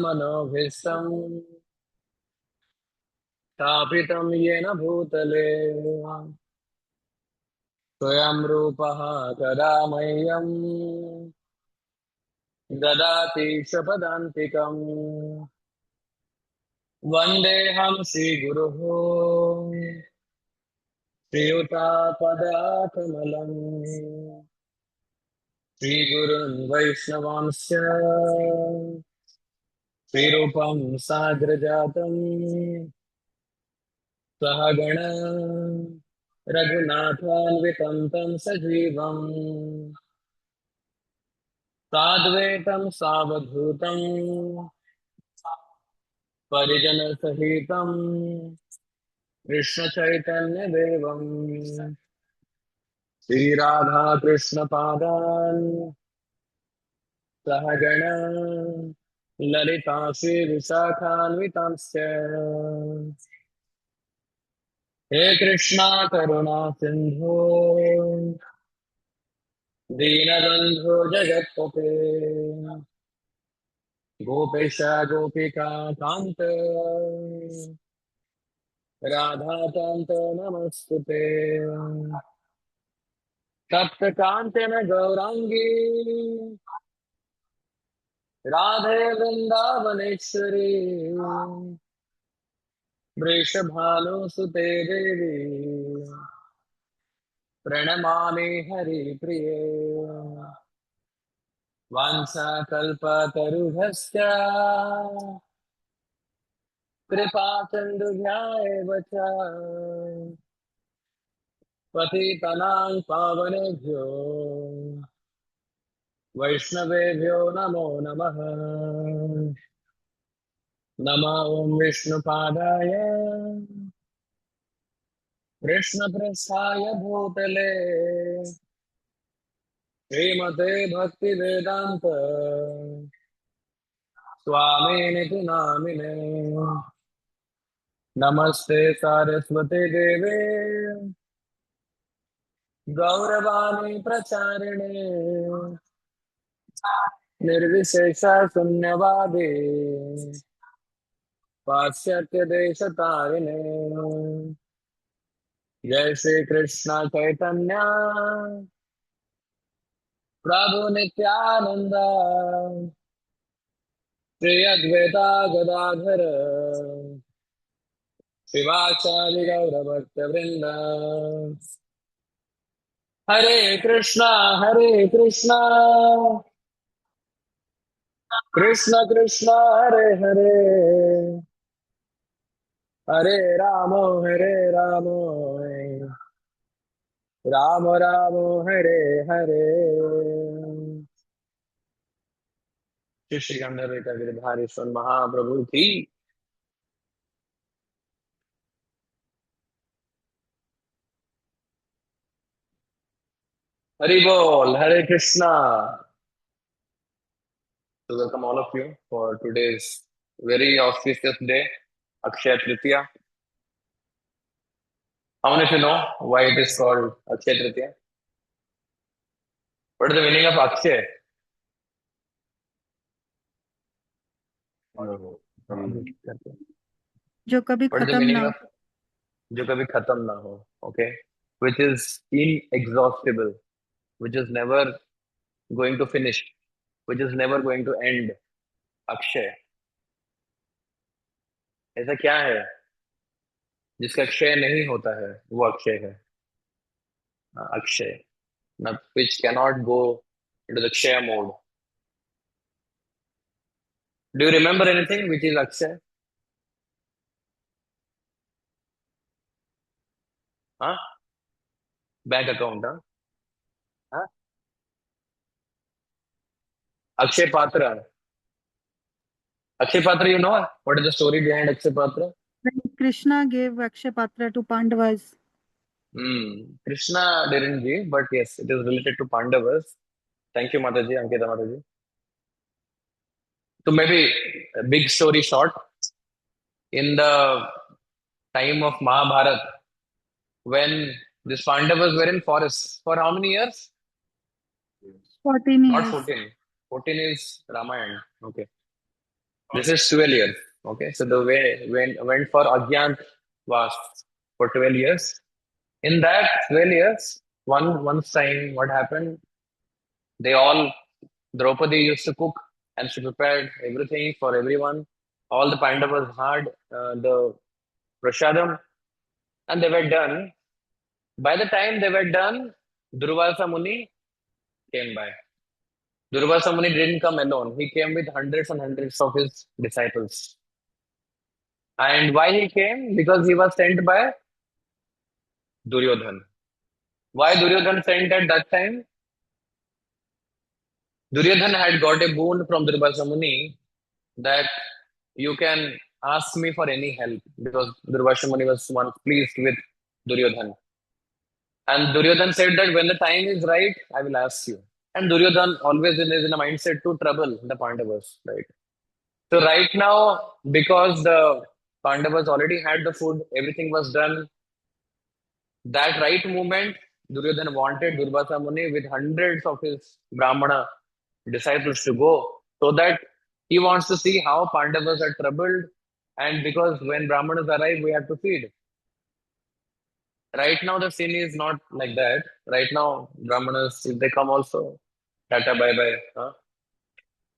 मनोभीष्टम् स्थापितं येन भूतले स्वयं रूपः कदा मह्यम् ददाति स्वपदान्तिकम् वन्देऽहं श्रीगुरुः श्रीयुतापदाकमलम् श्रीगुरुन् वैष्णवांश्च श्रीरूपं साग्रजातं सहगण रघुनाथान्वितं तं सजीवम् साद्वैतं सावधूतं परिजनसहितं कृष्णचैतन्यदेवं श्रीराधाकृष्णपादान् सहगण ललिता श्रीविशाखान्वितांश्च हे कृष्णा करुणा सिन्धो दीनबन्धो जगत्पते गोपेश गोपिका कान्त राधाकान्त नमस्तुते तप्त कांचन गौरांगी राधे वृंदावनेश्वरी वृषभानुसुते देवी प्रणमामि हरिप्रिये वाञ्छाकल्पतरुभ्यश्च कृपासिन्धुभ्यैव च पतितनां पावनेभ्यो वैष्णवेभ्यो नमो नमः नमो ॐ विष्णुपादाय कृष्णप्रस्थाय भूतले श्रीमते भक्तिवेदान्त स्वामिनिति नामिने नमस्ते सारस्वते देवे गौरवाणी प्रचारिणे निर्विशेष शून्यवादी पाश्चात्य देश तारिणे जय श्री कृष्ण चैतन्य प्रभु नित्यानंद श्री अद्वैता गदाधर शिवाचार्य गौर भक्त वृंद हरे कृष्णा कृष्ण कृष्ण हरे हरे हरे राम राम राम हरे हरे श्री श्री गंधर्व गिरधारीश्वर महाप्रभु की हरि बोल हरे Krishna So welcome all of you for today's very auspicious day, Akshaya Tritiya. How many of you know why it is called Akshaya Tritiya? What is the meaning of Akshaya? जो कभी What is the खत्म meaning ना of जो कभी खत्म ना हो? Okay, which is inexhaustible, which is never going to finish, which is never going to end. Akshaya. ऐसा क्या है जिसका क्षय नहीं होता है? वो अक्षय है. Akshay, now which cannot go into the Kshaya mode. Do you remember anything which is Akshay? Huh? Bank account, huh? Huh? Akshay Patra. Akshay Patra, you know what is the story behind Akshay Patra? when Krishna gave Akshay Patra to Pandavas. Krishna didn't give, but yes, it is related to Pandavas. Thank you, Mataji, Ankita Mataji. So maybe a big story short, in the time of Mahabharat, when these Pandavas were in forest for how many years? 14 Not years. 14. 14 is Ramayana. Okay. This is 12 years. Okay, so the way went for Agyan was for 12 years. In that 12 years, once time, what happened? They all Draupadi used to cook and she prepared everything for everyone. All the Pandavas had the prasadam and they were done. By the time they were done, Durvasa Muni came by. Durvasa Muni didn't come alone. He came with hundreds and hundreds of his disciples. And why he came? Because he was sent by Duryodhan. Why Duryodhan sent at that time? Duryodhan had got a boon from Durvasa Muni that you can ask me for any help because Durvasa Muni was once pleased with Duryodhan. And Duryodhan said that when the time is right, I will ask you. And Duryodhan always is in a mindset to trouble the Pandavas, right? So right now, because the Pandavas already had the food, everything was done. That right moment, Duryodhan wanted Durvasa Muni with hundreds of his Brahmana disciples to go so that he wants to see how Pandavas are troubled. And because when Brahmanas arrive, we have to feed. Right now, the scene is not like that. Right now, Brahmanas, if they come also, tata bye bye. Huh?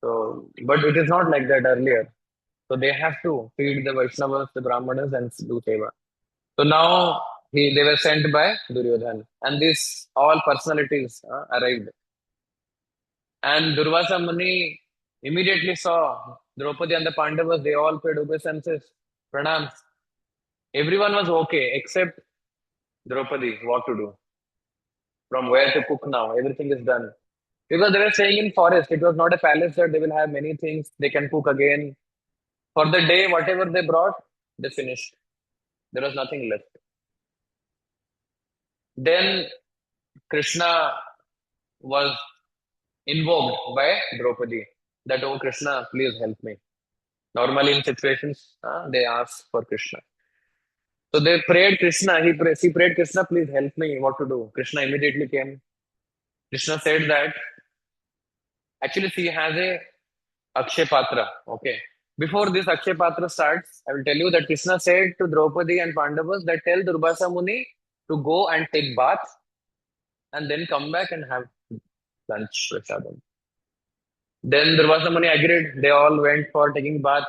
So, but it is not like that earlier. So they have to feed the Vaishnavas, the Brahmanas, and do seva. So now they were sent by Duryodhan, and these all personalities arrived. And Durvasa Muni immediately saw Draupadi and the Pandavas. They all paid obeisances, pranams. Everyone was okay except Draupadi. What to do? From where to cook now? Everything is done. Because they were staying in forest. It was not a palace that they will have many things. They can cook again. For the day, whatever they brought, they finished. There was nothing left. Then Krishna was invoked by Draupadi that, oh Krishna, please help me. Normally in situations, they ask for Krishna. So they prayed Krishna. She prayed Krishna, please help me. What to do? Krishna immediately came. Krishna said that actually she has a Akshay Patra. Okay. Before this Akshay Patra starts, I will tell you that Krishna said to Draupadi and Pandavas that tell Durvasa Muni to go and take bath and then come back and have lunch prasadam. Then Durvasa Muni agreed. They all went for taking bath.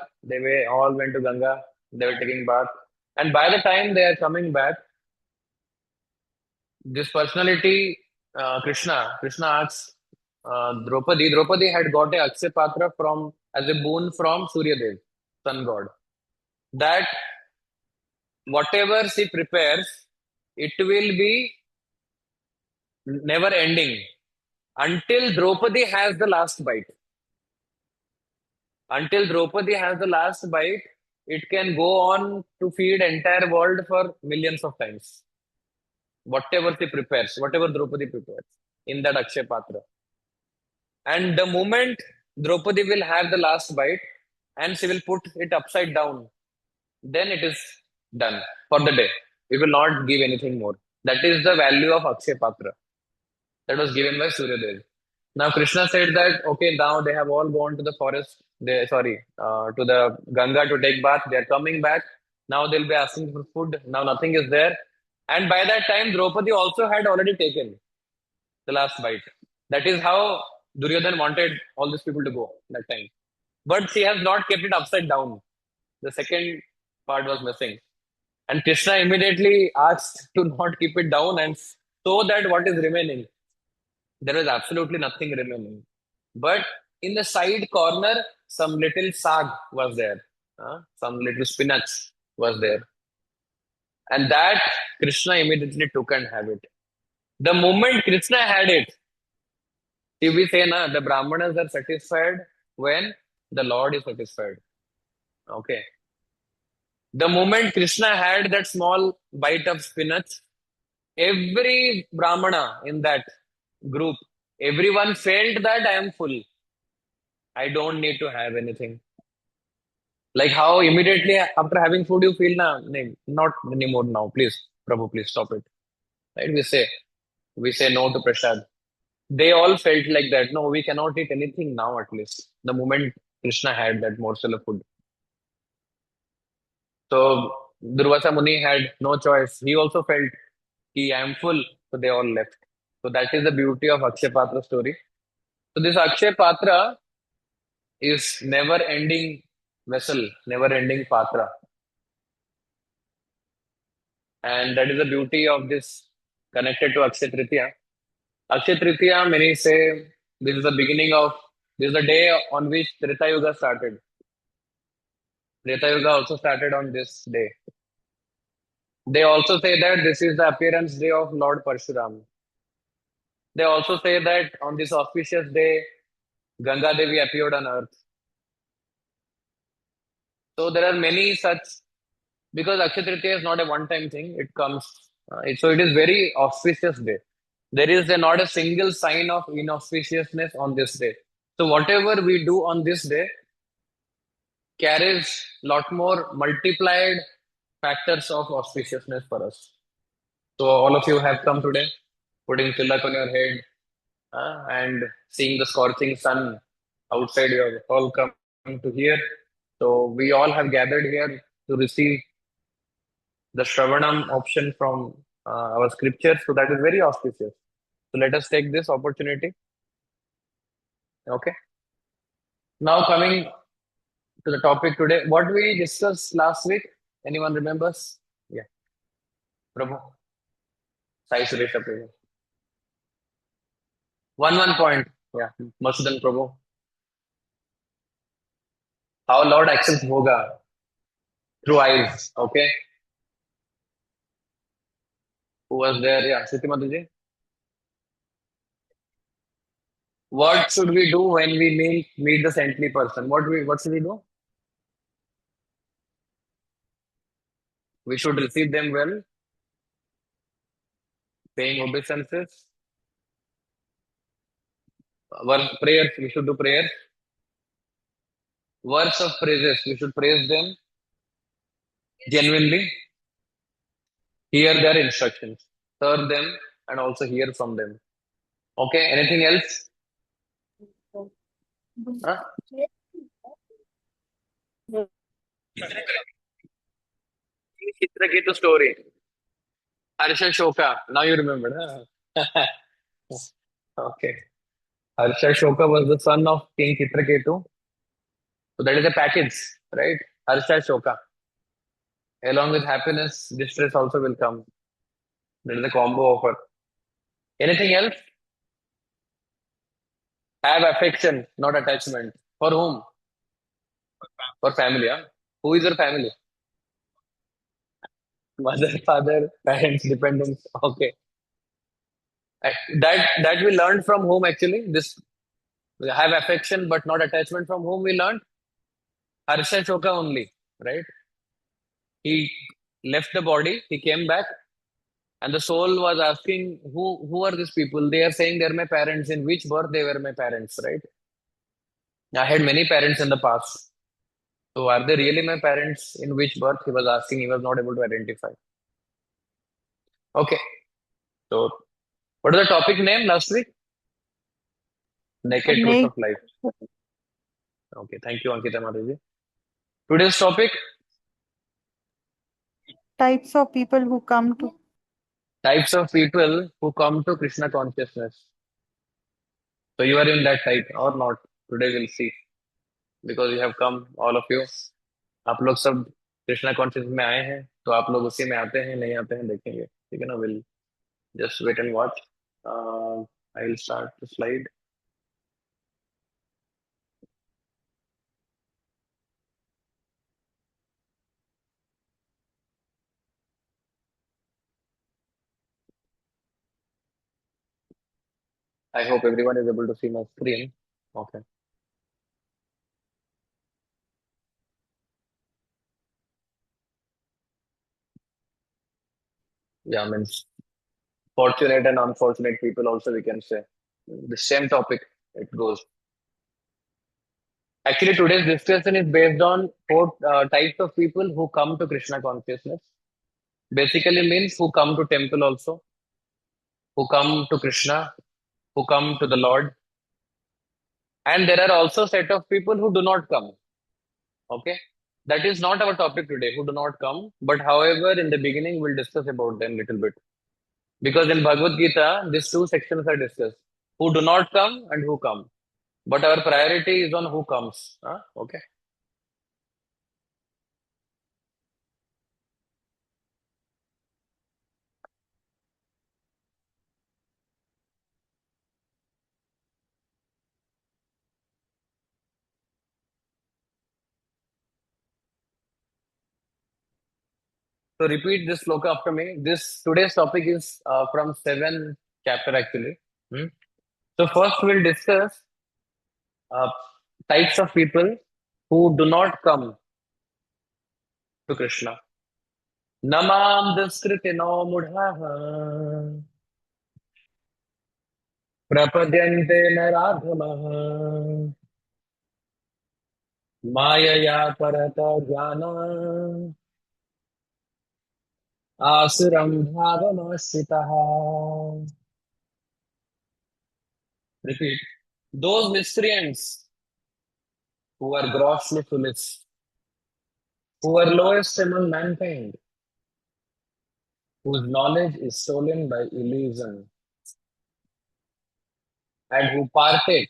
All went to Ganga. They were taking bath. And by the time they are coming back, this personality, Krishna asks Draupadi had got a Akshay Patra from as a boon from Surya Dev, sun god. That whatever she prepares, it will be never ending until Draupadi has the last bite. Until Draupadi has the last bite, it can go on to feed entire world for millions of times. Whatever she prepares, whatever Draupadi prepares in that Akshay Patra. And the moment Draupadi will have the last bite and she will put it upside down, then it is done for the day. We will not give anything more. That is the value of Akshay Patra that was given by Suryadev. Now Krishna said that okay, now they have all gone to the forest. To the Ganga to take bath. They are coming back. Now they'll be asking for food. Now nothing is there. And by that time, Draupadi also had already taken the last bite. That is how Duryodhan wanted all these people to go that time. But she has not kept it upside down. The second part was missing. And Krishna immediately asked to not keep it down and so that what is remaining. There was absolutely nothing remaining. But in the side corner, some little sag was there. Some little spinach was there. And that Krishna immediately took and had it. The moment Krishna had it, if we say the Brahmanas are satisfied when the Lord is satisfied. Okay. The moment Krishna had that small bite of spinach, every Brahmana in that group, everyone felt that I am full. I don't need to have anything. Like how immediately after having food you feel, not anymore now. Please, Prabhu, please stop it. Right? We say no to prasad. They all felt like that. No, we cannot eat anything now at least. The moment Krishna had that morsel of food. So Durvasa Muni had no choice. He also felt, I am full, so they all left. So that is the beauty of Akshay Patra story. So this Akshay Patra is never ending vessel, never ending Patra. And that is the beauty of this connected to Akshay Tritiya. Akshay Tritiya, many say this is the beginning of, this is the day on which Treta Yuga started. Treta Yuga also started on this day. They also say that this is the appearance day of Lord Parshuram. They also say that on this auspicious day, Ganga Devi appeared on earth. So there are many such, because Akshay Tritiya is not a one-time thing. It comes, so it is very auspicious day. There is not a single sign of inauspiciousness on this day. So whatever we do on this day carries lot more multiplied factors of auspiciousness for us. So all of you have come today, putting tilak on your head, and seeing the scorching sun outside. You have all come to here. So we all have gathered here to receive the Shravanam option from our scriptures. So that is very auspicious. So let us take this opportunity. Okay. Now coming to the topic today, what we discussed last week. Anyone remembers? Yeah, Prabhu. Sai Suresh Prabhu. One point. Yeah, Masudan Prabhu. How Lord accepts Bhoga through eyes. Okay. Who was there? Yeah, Siti Mataji. What should we do when we meet the saintly person? What should we do? We should receive them well, paying obeisances. Prayers, we should do prayers. Words of praises, we should praise them genuinely. Hear their instructions, serve them, and also hear from them. Okay, anything else? Huh? Chitraketu story. Harsha Shoka. Now you remembered, huh? Okay. Harsha Shoka was the son of King Chitraketu. So that is a package, right? Harsha Shoka. Along with happiness, distress also will come. That is a combo offer. Anything else? Have affection, not attachment. For whom? For family, huh? Who is your family? Mother, father, parents, dependents. Okay. Uh, that we learned from whom actually? This, we have affection but not attachment, from whom we learned? Harsha Shoka only, right? He left the body, he came back, and the soul was asking, who are these people? They are saying they're my parents. In which birth they were my parents, right? I had many parents in the past. So are they really my parents? In which birth? He was asking, he was not able to identify. Okay. So what is the topic name last week? Naked Truth of Life. Okay, thank you, Ankita Mataji. Today's topic, Types of people who come to. types of people who come to Krishna consciousness. So you are in that type or not? Today we'll see. Because you have come, all of you. आप लोग सब Krishna conscious में आए हैं, तो आप लोग उसी में आते हैं नहीं आते हैं देखेंगे, ठीक है ना? Will just wait and watch. I will start the slide. I hope everyone is able to see my screen. Okay. Yeah, means fortunate and unfortunate people also we can say. The same topic it goes. Actually, today's discussion is based on four types of people who come to Krishna consciousness. Basically means who come to temple also, who come to Krishna, who come to the Lord, And there are also set of people who do not come. Okay, that is not our topic today, who do not come. But however, in the beginning, we'll discuss about them little bit, because in Bhagavad Gita, these two sections are discussed: who do not come and who come. But our priority is on who comes. Huh? Okay. So repeat this sloka after me. This today's topic is from 7th chapter actually. Hmm? So first we'll discuss uh, types of people who do not come to Krishna. Namam daskriti no mudhaha prapadyante naradhamaha mayaya parata jnana asuram bhavamasitaha. Repeat. Those miscreants who are grossly foolish, who are lowest among mankind, whose knowledge is stolen by illusion, and who partake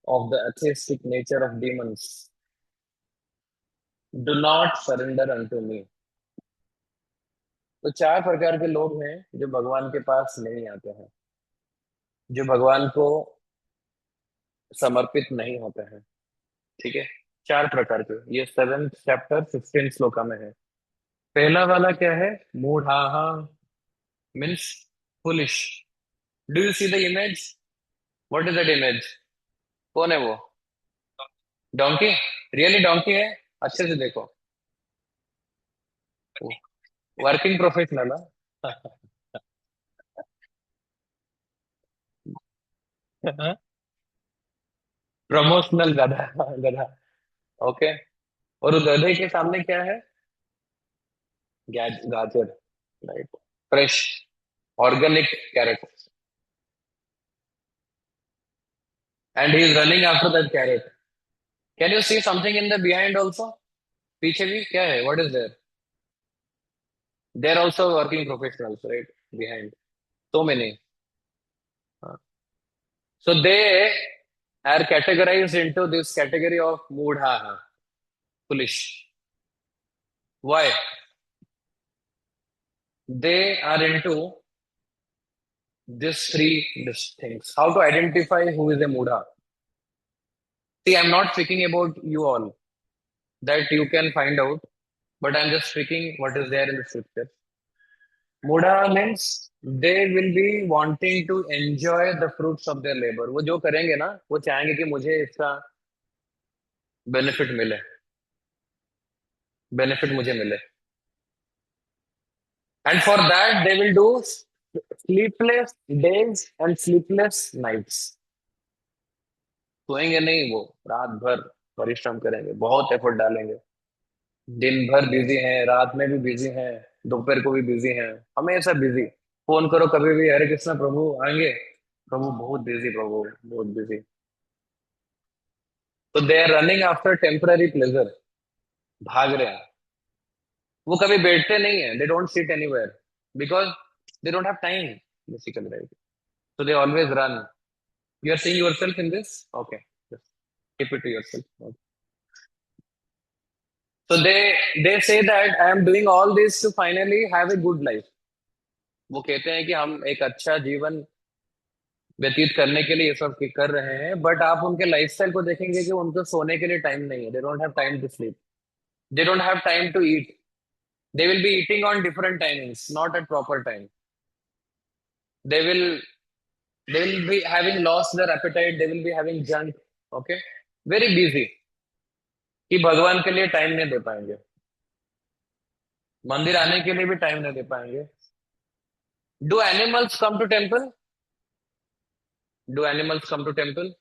of the atheistic nature of demons, do not surrender unto me. तो चार प्रकार के लोग हैं जो भगवान के पास नहीं आते हैं, जो भगवान को समर्पित नहीं होते हैं। ठीक है, चार प्रकार के, ये 7th चैप्टर 15 श्लोका में है। पहला वाला क्या है? मूढ़ाहा, means foolish. Do you see the image? What is that image? कौन है वो? डोंकी? रियली डोंकी है? अच्छे से देखो, वर्किंग प्रोफेशनल। प्रमोशनल गधा, गधा। ओके। और उस गधे के सामने क्या है? गाजर, right, fresh organic carrot, and he is running after that carrot. Can you see something in the behind also? पीछे भी क्या है? What is there? There also working professionals, right, behind, so many. So they are categorized into this category of moodha, foolish. Why? They are into these three things. How to identify who is a moodha? See, I'm not speaking about you all, that you can find out, but I'm just speaking what is there in the scripture. Moodha means they will be wanting to enjoy the fruits of their labor. वो जो करेंगे ना, वो चाहेंगे कि मुझे इसका benefit मिले, बेनिफिट मुझे मिले। And for that, they will do sleepless days and sleepless nights. सोएंगे नहीं वो, रात भर परिश्रम करेंगे, बहुत एफर्ट डालेंगे, दिन भर बिजी हैं, रात में भी बिजी हैं, दोपहर को भी बिजी हैं, हमेशा बिजी। फोन करो कभी भी, हरे कृष्णा प्रभु आएंगे, प्रभु बहुत बिजी, प्रभु बहुत बिजी। तो they are running after temporary pleasure, भाग रहे हैं। वो कभी बैठते नहीं है, they don't sit anywhere, because they don't have time basically, right? So they always run. You are seeing yourself in this? Okay. Just keep it to yourself. Okay. So they say that I am doing all this to finally have a good life. वो कहते हैं कि हम एक अच्छा जीवन व्यतीत करने के लिए ये सब कर रहे हैं, बट आप उनके लाइफस्टाइल को देखेंगे कि उनको सोने के लिए टाइम नहीं है। They don't have time to sleep, they don't have time to eat, they will be eating on different timings, not at proper time. They will they will be having lost their appetite, they will be having junk, okay, very busy, कि भगवान के लिए time नहीं दे पाएंगे, मंदिर आने के लिए भी टाइम नहीं दे पाएंगे। Do animals come to temple? Do animals come to temple?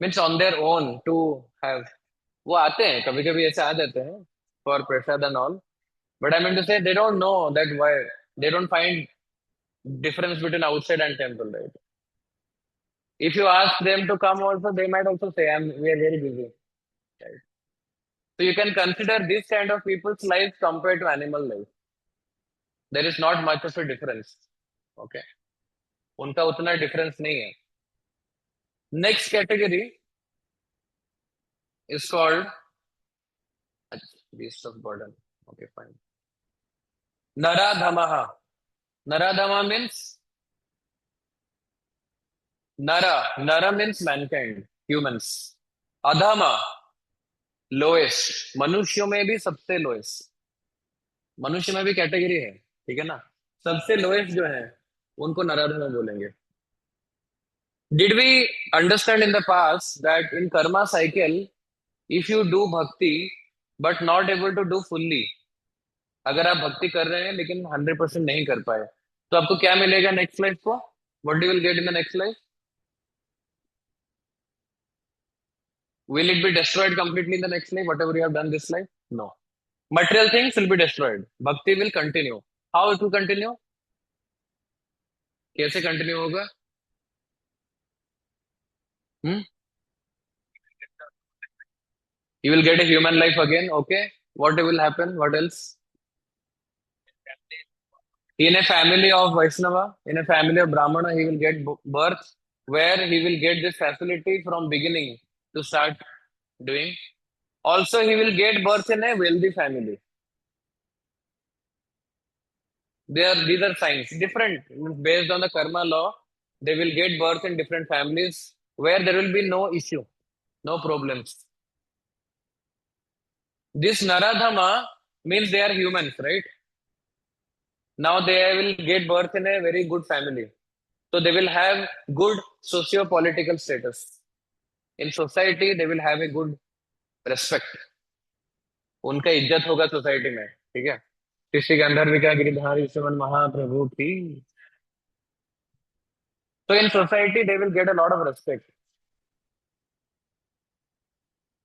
Means on their own to have, वो आते हैं कभी कभी, ऐसे आ जाते हैं for prasad and all, but I mean to say they don't know that why, they don't find difference between outside and temple, right? If you ask them to come also, they might also say, we are very busy. Right? So you can consider this kind of people's life compared to animal life. There is not much of a difference. Okay. उनका उतना difference नहीं है. Next category is called beast of burden. Okay, fine. Naradhamaha. Naradhama means Nara. Nara means mankind, humans. Adhama, lowest. मनुष्यों में भी सबसे lowest. मनुष्य में भी कैटेगरी है, ठीक है ना. सबसे लोएस्ट जो है उनको नराधम बोलेंगे. Did we understand in the past that in karma cycle, if you do bhakti but not able to do fully, अगर आप भक्ति कर रहे हैं लेकिन 100% नहीं कर पाए, तो आपको क्या मिलेगा नेक्स्ट लाइफ को? What you will get in the next life? Will it be destroyed completely in the next life, whatever you have done this life? No. Material things will be destroyed. Bhakti will continue. How it will continue? कैसे continue होगा? You will get a human life again. Okay. What will happen? What else? In a family of Vaishnava, in a family of Brahmana, he will get birth where he will get this facility from beginning to start doing. Also, he will get birth in a wealthy family. These are signs. Different. Based on the karma law, they will get birth in different families where there will be no issue, no problems. This Naradhama means they are humans, right? Now they will get birth in a very good family. So they will have good socio-political status. In society, they will have a good respect. उनका इज्जत होगा society में, ठीक है. ऋषि गंधर्व का गिरिधारी सुमन महाप्रभु की. So in society, they will get a lot of respect.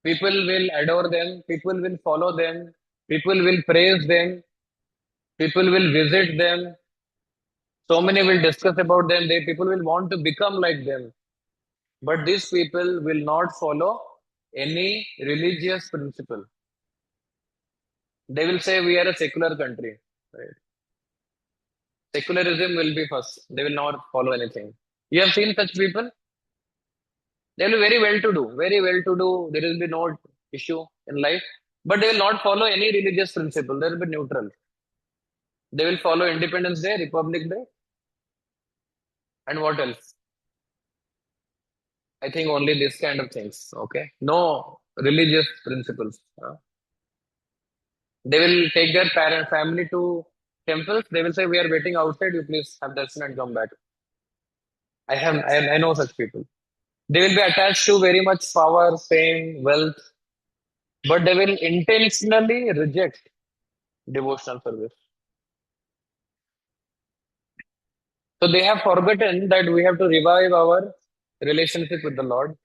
People will adore them. People will follow them. People will praise them. People will visit them. So many will discuss about them. People will want to become like them. But these people will not follow any religious principle. They will say we are a secular country. Right? Secularism will be first. They will not follow anything. You have seen such people? They will be very well to do. Very well to do. There will be no issue in life. But they will not follow any religious principle. They will be neutral. They will follow Independence Day, Republic Day. And what else? I think only this kind of things. Okay. No religious principles. They will take their family to temples. They will say, we are waiting outside. You please have darshan and come back. I know such people. They will be attached to very much power, fame, wealth, but they will intentionally reject devotional service. So they have forgotten that we have to revive our relationship with the Lord.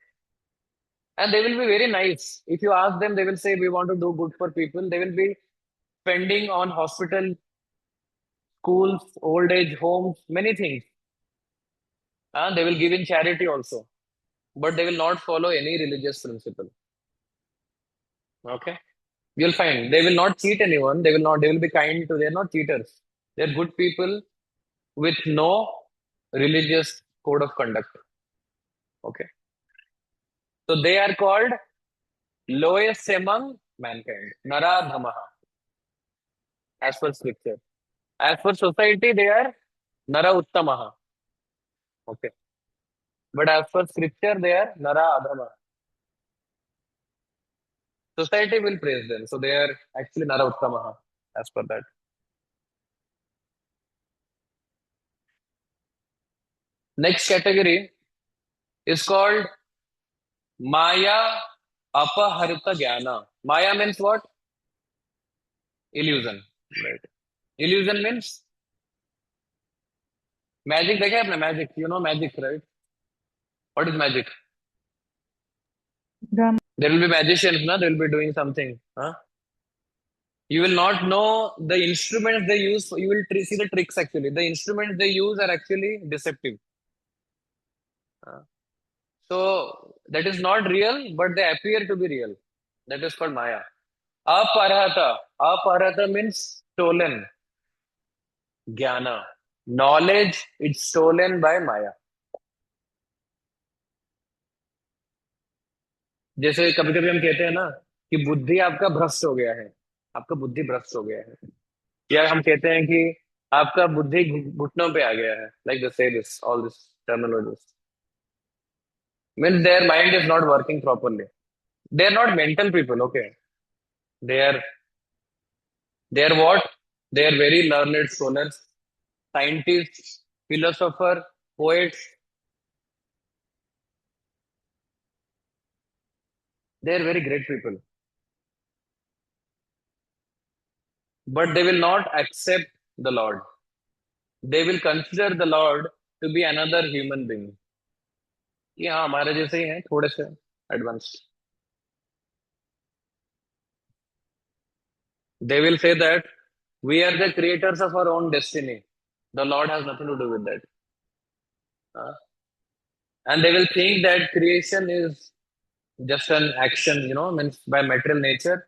And they will be very nice. If you ask them, they will say, we want to do good for people. They will be spending on hospital, schools, old age homes, many things. They will give in charity also. But they will not follow any religious principle. Okay? You'll find they will not cheat anyone. They will be kind to, they're not cheaters. They're good people with no religious code of conduct. Okay? So they are called lowest among mankind. Naradhamaha. As per scripture. As per society, they are Nara Uttamaha. Okay. But as per scripture, they are Nara Adhama. Society will praise them. So they are actually Nara Uttamaha as per that. Next category is called Maya Apaharita Jnana. Maya means what? Illusion. Right. Illusion means magic. देखा है आपने magic? You know magic, right? What is magic? Brahma. There will be magicians, no? They will be doing something. Huh? You will not know the instruments they use. You will see the tricks actually. The instruments they use are actually deceptive. So that is not real, but they appear to be real. That is called Maya. Aparhata. Aparhata means stolen. Jnana. Knowledge is stolen by Maya. जैसे कभी कभी हम कहते हैं ना कि बुद्धि आपका भ्रष्ट हो गया है, आपका बुद्धि भ्रष्ट हो गया है, या हम कहते हैं कि आपका बुद्धि घुटनों पे आ गया है, लाइक द से this all this terminologies means their mind is not working properly. They are not mental people, okay? They are they are what? They are very learned scholars, scientists, philosopher, poets. They are very great people, but they will not accept the Lord. They will consider the Lord to be another human being. कि हाँ हमारे जैसे ही हैं, थोड़े से advanced. They will say that we are the creators of our own destiny. The Lord has nothing to do with that. Uh, and they will think that creation is just an action, means by material nature.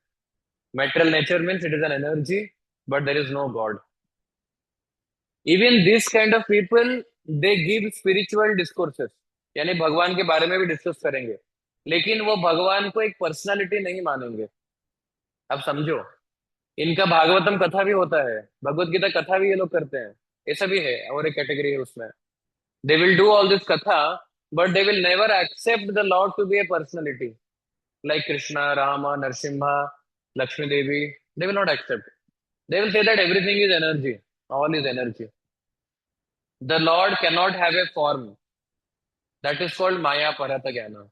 Material nature means it is an energy, but there is no God. Even this kind of people, they give spiritual discourses. यानी भगवान के बारे में भी discuss करेंगे, लेकिन वो भगवान को एक पर्सनालिटी नहीं मानेंगे. अब समझो, इनका भागवतम कथा भी होता है, भगवत गीता कथा भी ये लोग करते हैं, ऐसा भी है और एक कैटेगरी है उसमें. They will do all this katha, but they will never accept the Lord to be a personality like Krishna, Rama, Narsimha, Lakshmi Devi. They will not accept. They will say that everything is energy. All is energy. The Lord cannot have a form. That is called Maya Parata Jnana.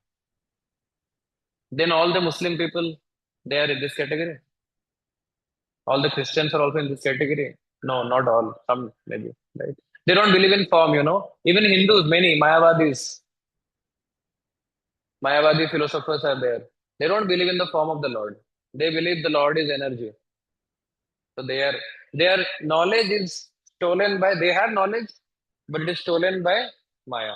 Then all the Muslim people, they are in this category. All the Christians are also in this category. No, not all. Some maybe. Right? They don't believe in form. Even Hindus, many Mayavadi philosophers are there. They don't believe in the form of the Lord. They believe the Lord is energy. So their knowledge is stolen by, they have knowledge, but it is stolen by Maya.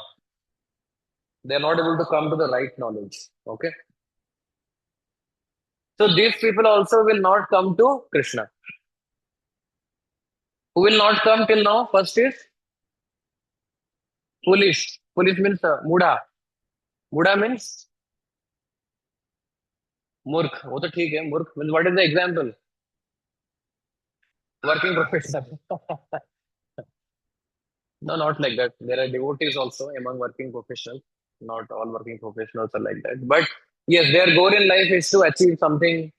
They are not able to come to the right knowledge. Okay. So these people also will not come to Krishna. Who will not come till now? First is foolish. Foolish means mudha. Mudha means murk. वो तो ठीक है. Murk means, what is the example? Working professional. No, not like that. There are devotees also among working professionals. Not all working professionals are like that. But yes, their goal in life is to achieve something.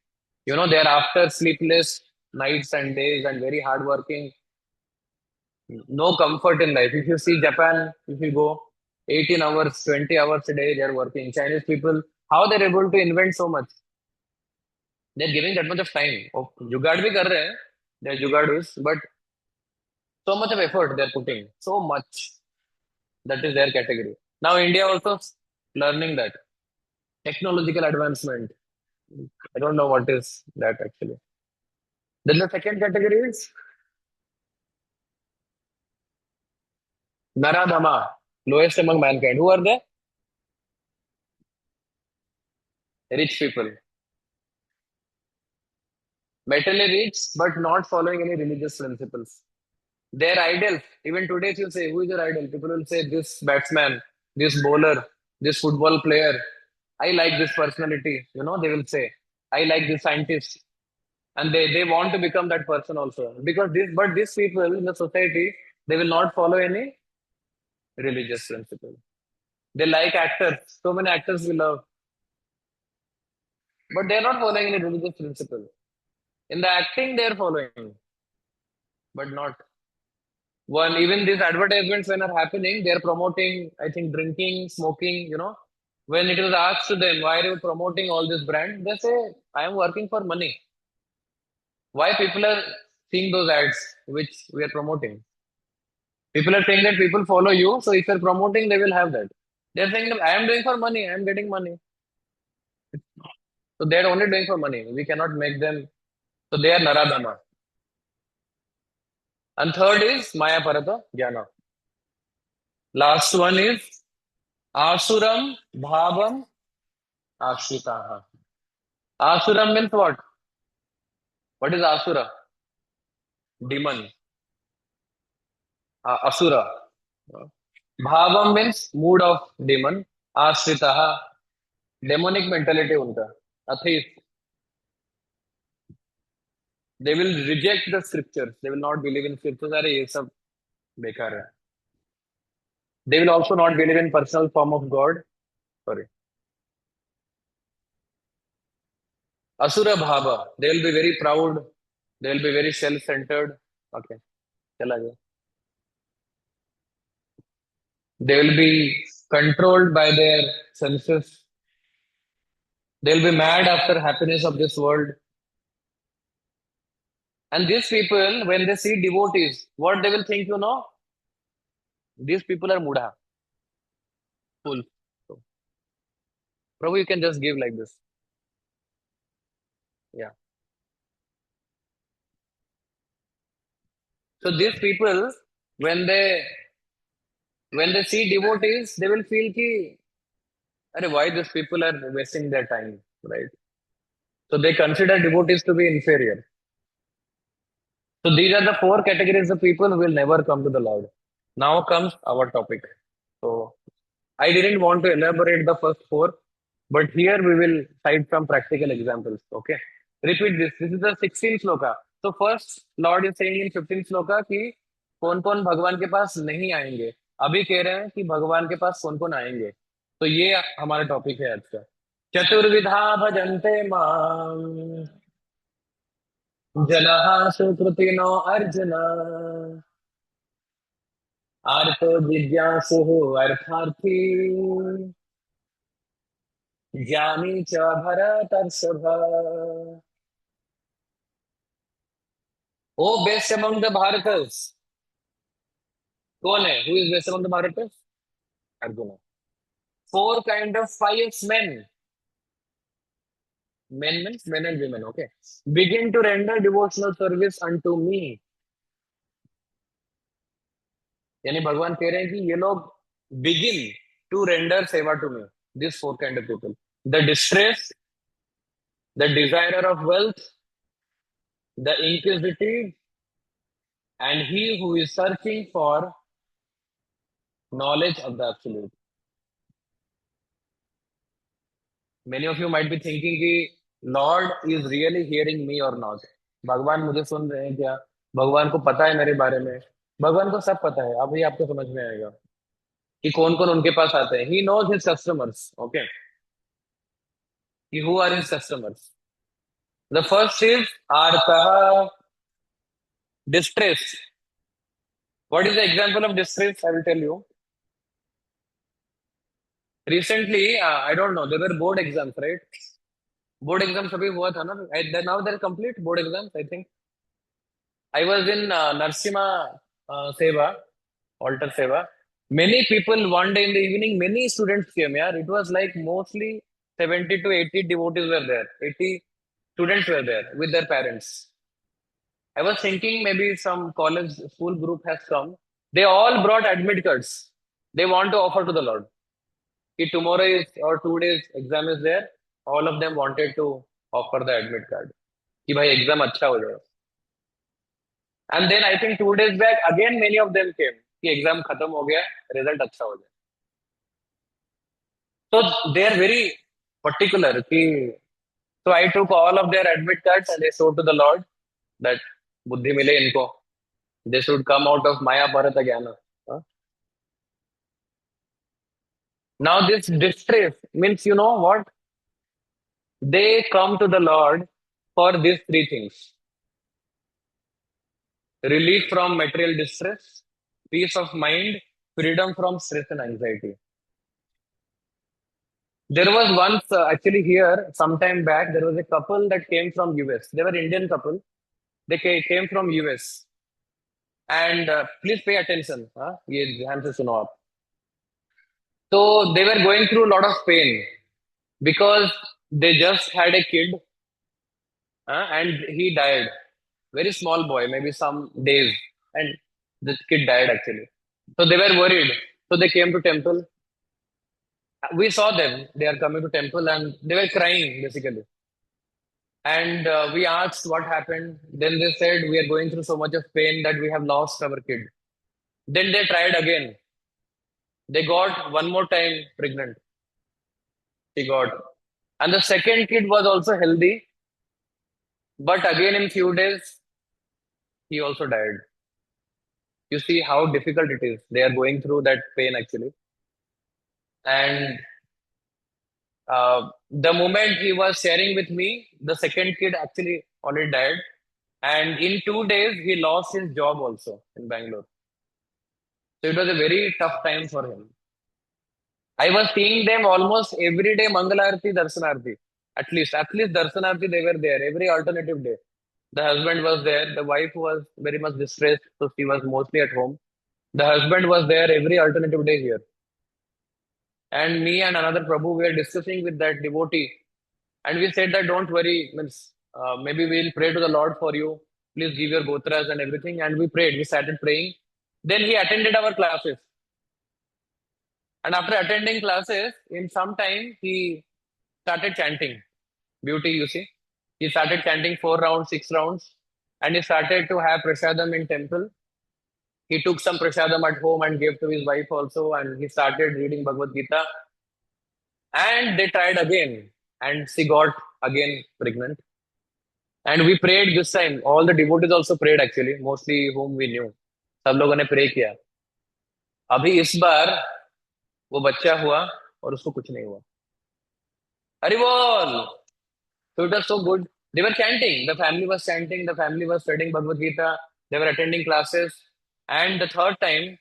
They are after sleepless nights and days and very hardworking. No comfort in life. If you see Japan, if you go 18 hours, 20 hours a day, they are working. Chinese people, how they're able to invent so much? They're giving that much of time. Oh, जुगाड़ भी कर रहे हैं. They're jugaadus, but so much of effort they're putting. So much. That is their category. Now India also learning that technological advancement. I don't know what is that actually. Then the second category is Naradama, lowest among mankind. Who are they? Rich people. Materially rich, but not following any religious principles. Their idols, even today, if you say, who is your idol? People will say, this batsman, this bowler, this football player. I like this personality. They will say, I like this scientist. And they want to become that person also. Because these people in the society, they will not follow any religious principle. They like actors. So many actors we love. But they are not following any religious principle. In the acting, they are following, but not one. Even these advertisements when are happening, they are promoting, I think, drinking, smoking. When it was asked to them, why are you promoting all this brand? They say, I am working for money. Why people are seeing those ads which we are promoting? People are saying that people follow you, so if you're promoting, they will have that. They're saying that I am doing for money, I am getting money. So they're only doing for money. We cannot make them. So they are Naradama. And third is Maya Parata Jnana. Last one is Asuram bhavam ashitaha. Asuram means what? What is asura? Demon. Asura. Bhavam means mood of demon. Ashritaha. Demonic mentality उनका. Atheist. They will reject the scriptures. They will not believe in scriptures. अरे ये सब बेकार है. They will also not believe in personal form of God. Sorry. Asura bhava. They will be very proud. They will be very self-centered. Okay. चला गया. They will be controlled by their senses. They will be mad after happiness of this world. And these people, when they see devotees, what they will think, you know? These people are mudha, fool. So, Prabhu, you can just give like this. Yeah. So these people, when they when they see devotees, they will feel ki, "Arey, why these people are wasting their time, right?" So they consider devotees to be inferior. So these are the four categories of people who will never come to the Lord. Now comes our topic. So I didn't want to elaborate the first four, but here we will cite some practical examples. Okay. Repeat this. This is the 16th sloka. So first Lord is saying in 15th sloka कि कौन कौन भगवान के पास नहीं आएंगे. अभी कह रहे हैं कि भगवान के पास कौन कौन आएंगे. तो ये हमारा टॉपिक है आज का. चतुर्विधा भजन्ते माम जनाः सुकृतिनो अर्जुन आर्तो जिज्ञासुः अर्थार्थी ज्ञानी च भरतर्षभ. O best among the Bharatas. कौन है? Who is best among the Bharatas? Arjun. Four kind of pious men. Men means men and women. Okay. Begin to render devotional service unto me. यानी भगवान कह रहे हैं कि ये लोग begin to render seva to me. These four kind of people: the distressed, the desirer of wealth, the inquisitive, and he who is searching for knowledge of the absolute. Many of you might be thinking कि Lord is really hearing me or not. भगवान मुझे सुन रहे हैं क्या? भगवान को पता है मेरे बारे में. भगवान को सब पता है. अभी आपको समझ में आएगा कि कौन कौन उनके पास आते हैं. He knows his customers. Okay. Who are his customers? The first is artaha, distress. What is the example of distress? I will tell you. Recently, I don't know, there were board exams, right? Board exams अभी हुआ था ना. Now they're complete board exams, I think. I was in Narsima Seva, altar Seva. Many people, one day in the evening, many students came here. It was like mostly 70 to 80 devotees were there. 80 students were there with their parents. I was thinking maybe some college school group has come. They all brought admit cards. They want to offer to the Lord. If tomorrow is or 2 days exam is there, all of them wanted to offer the admit card. कि भाई exam अच्छा हो जाए. And then I think 2 days back again many of them came कि exam खत्म हो गया, result अच्छा हो जाए. So they are very particular कि. So I took all of their admit cards and I showed to the Lord that बुद्धि मिले इनको. They should come out of Maya Bharata Jnana. Huh? Now this distress means, you know what? They come to the Lord for these three things: relief from material distress, peace of mind, freedom from stress and anxiety. There was once, actually here, sometime back, there was a couple that came from US. They were Indian couple. They came from US. And please pay attention. हाँ? ये ध्यान से सुनो आप. So they were going through a lot of pain because they just had a kid and he died. Very small boy, maybe some days, and the kid died actually. So they were worried. So they came to temple. We saw them. They are coming to temple and they were crying basically. And we asked what happened. Then they said we are going through so much of pain that we have lost our kid. Then they tried again. They got one more time pregnant. She got. And the second kid was also healthy, but again in few days he also died. You see how difficult it is. They are going through that pain actually. And the moment he was sharing with me, the second kid actually already died. And in 2 days, he lost his job also in Bangalore. So it was a very tough time for him. I was seeing them almost every day, Mangalarti, Darshanarti. At least Darshanarti, they were there every alternative day. The husband was there. The wife was very much distressed, so she was mostly at home. The husband was there every alternative day here. And me and another Prabhu were discussing with that devotee. And we said that don't worry, means maybe we'll pray to the Lord for you. Please give your gotras and everything. And we prayed. We started praying. Then he attended our classes. And after attending classes, in some time, he started chanting. Beauty, you see. He started chanting 4 rounds, 6 rounds. And he started to have prasadam in temple. He took some prasadam at home and gave to his wife also. And he started reading Bhagavad Gita. And they tried again. And she got again pregnant. And we prayed this time. All the devotees also prayed actually, mostly whom we knew. सब लोगों ने pray किया. अभी इस बार वो बच्चा हुआ और उसको कुछ नहीं हुआ. हरि बोल. So it was so good. They were chanting. The family was chanting. The family was studying Bhagavad Gita. They were attending classes. And the third time,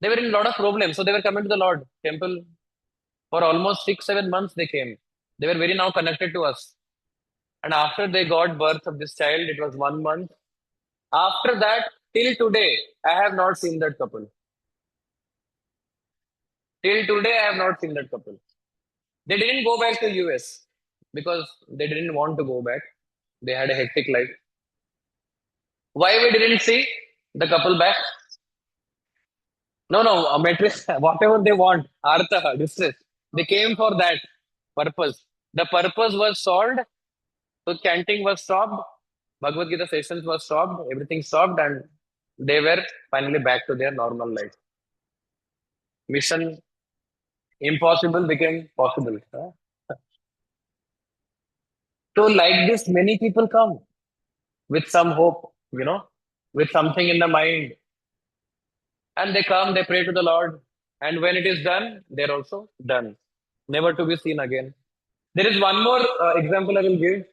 they were in a lot of problems. So they were coming to the Lord temple for almost 6, 7 months. They came. They were very now connected to us. And after they got birth of this child, it was 1 month. After that, till today, I have not seen that couple. Till today, I have not seen that couple. They didn't go back to US because they didn't want to go back. They had a hectic life. Why we didn't see the couple back? No, no, matrix, whatever they want, artha, distress. They came for that purpose. The purpose was solved. So chanting was stopped. Bhagavad Gita sessions was stopped. Everything stopped, and they were finally back to their normal life. Mission impossible became possible. So, like this, many people come with some hope, with something in the mind. And they come, they pray to the Lord. And when it is done, they're also done. Never to be seen again. There is one more example I will give.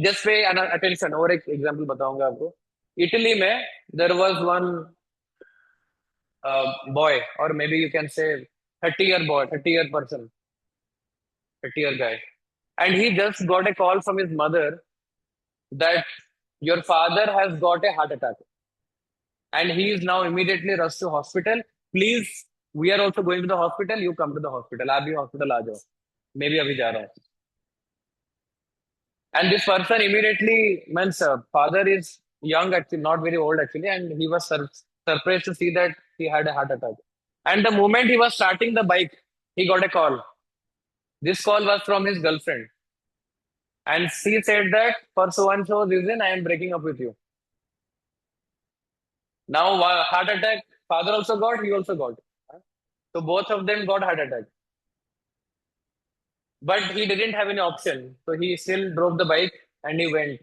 Just pay attention. और एक example बताऊंगा आपको. Italy में there was one boy, or maybe you can say 30-year boy, 30-year person, 30-year guy. And he just got a call from his mother that your father has got a heart attack. And he is now immediately rushed to hospital. Please, we are also going to the hospital. You come to the hospital. आप भी hospital आ जाओ. मैं भी अभी जा रहा हूँ. And this person immediately, means father is young actually, not very old actually, and he was surprised to see that he had a heart attack. And the moment he was starting the bike, he got a call. This call was from his girlfriend. And she said that for so and so reason, I am breaking up with you. Now, heart attack, father also got, he also got. So both of them got heart attack. But he didn't have any option. So he still drove the bike and he went.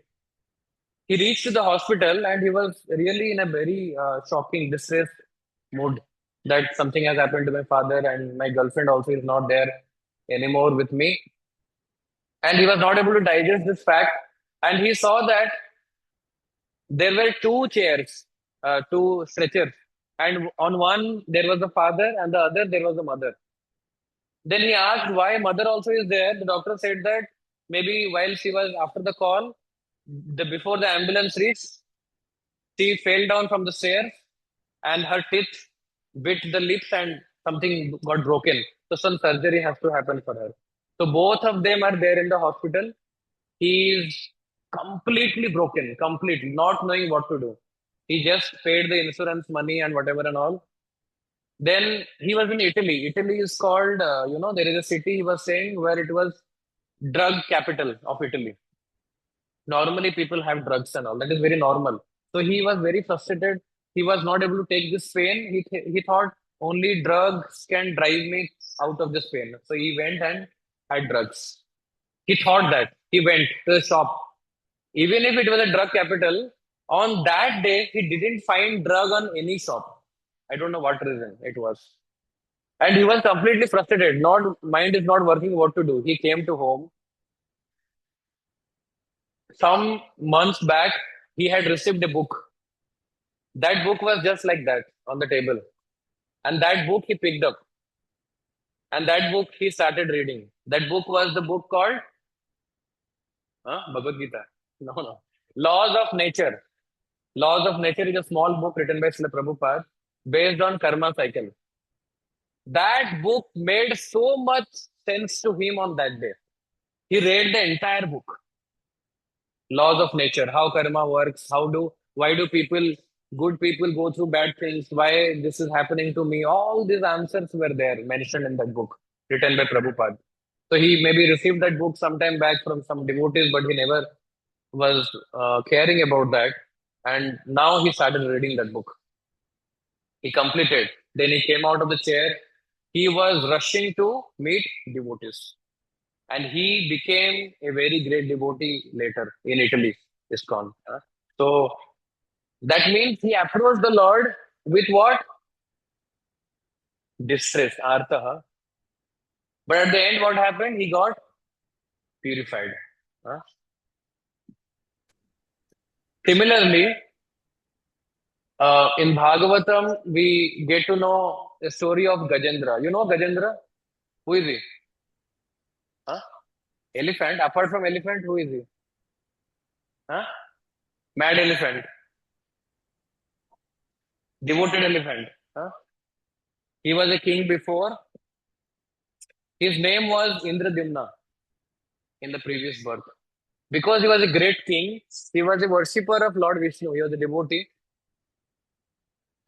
He reached to the hospital and he was really in a very shocking, distressed mood that something has happened to my father and my girlfriend also is not there anymore with me. And he was not able to digest this fact. And he saw that there were two chairs, two stretchers. And on one, there was the father and the other, there was the mother. Then he asked why mother also is there. The doctor said that maybe while she was after the call, before the ambulance reached, she fell down from the stairs and her teeth bit the lips and something got broken. So some surgery has to happen for her. So both of them are there in the hospital. He is completely broken, completely not knowing what to do. He just paid the insurance money and whatever and all. Then he was in Italy. Italy is called, there is a city he was saying where it was drug capital of Italy. Normally, people have drugs and all. That is very normal. So he was very frustrated. He was not able to take this pain. He thought only drugs can drive me out of this pain. So he went and had drugs. He thought that. He went to the shop. Even if it was a drug capital, on that day, he didn't find drug on any shop. I don't know what reason it was. And he was completely frustrated. Not mind is not working what to do. He came to home. Some months back, he had received a book. That book was just like that on the table. And that book he picked up. And that book he started reading. That book was the book called Bhagavad Gita. No, no. Laws of Nature. Laws of Nature is a small book written by Srila Prabhupada based on karma cycle. That book made so much sense to him on that day. He read the entire book. Laws of nature, how karma works, why do good people go through bad things, why this is happening to me. All these answers were there mentioned in that book written by Prabhupada. So he maybe received that book sometime back from some devotees, but he never was caring about that. And now he started reading that book. He completed. Then he came out of the chair. He was rushing to meet devotees. And he became a very great devotee later in Italy, ISKCON. So that means he approached the Lord with what? Distress, artha. But at the end, what happened? He got purified. Huh? Similarly, in Bhagavatam, we get to know the story of Gajendra. You know Gajendra? Who is he? Huh? Elephant. Apart from elephant, who is he? Huh? Mad elephant. Devoted elephant. Huh? He was a king before. His name was Indradimna in the previous birth. Because he was a great king, he was a worshipper of Lord Vishnu. He was a devotee.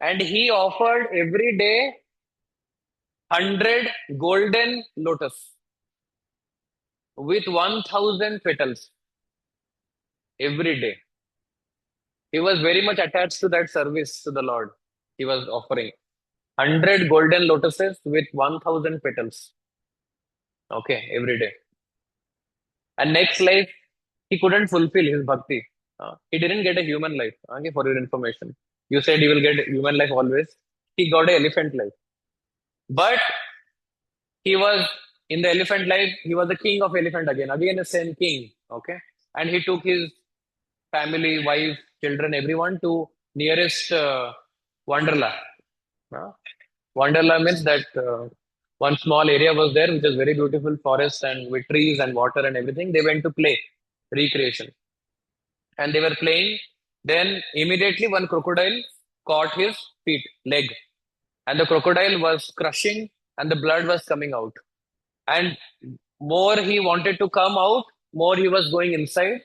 And he offered every day 100 golden lotus with 1000 petals every day. He was very much attached to that service to the Lord. He was offering 100 golden lotuses with 1000 petals. Okay, every day. And next life, he couldn't fulfill his bhakti. He didn't get a human life. Okay, for your information. You said he will get human life always. He got a elephant life. But he was in the elephant life, he was the king of elephant again. Again, the same king. Okay. And he took his family, wife, children, everyone to nearest Wanderla. Uh, Wanderla means that one small area was there, which is very beautiful forest and with trees and water and everything. They went to play recreation. And they were playing. Then immediately one crocodile caught his leg, and the crocodile was crushing, and the blood was coming out. And more he wanted to come out, more he was going inside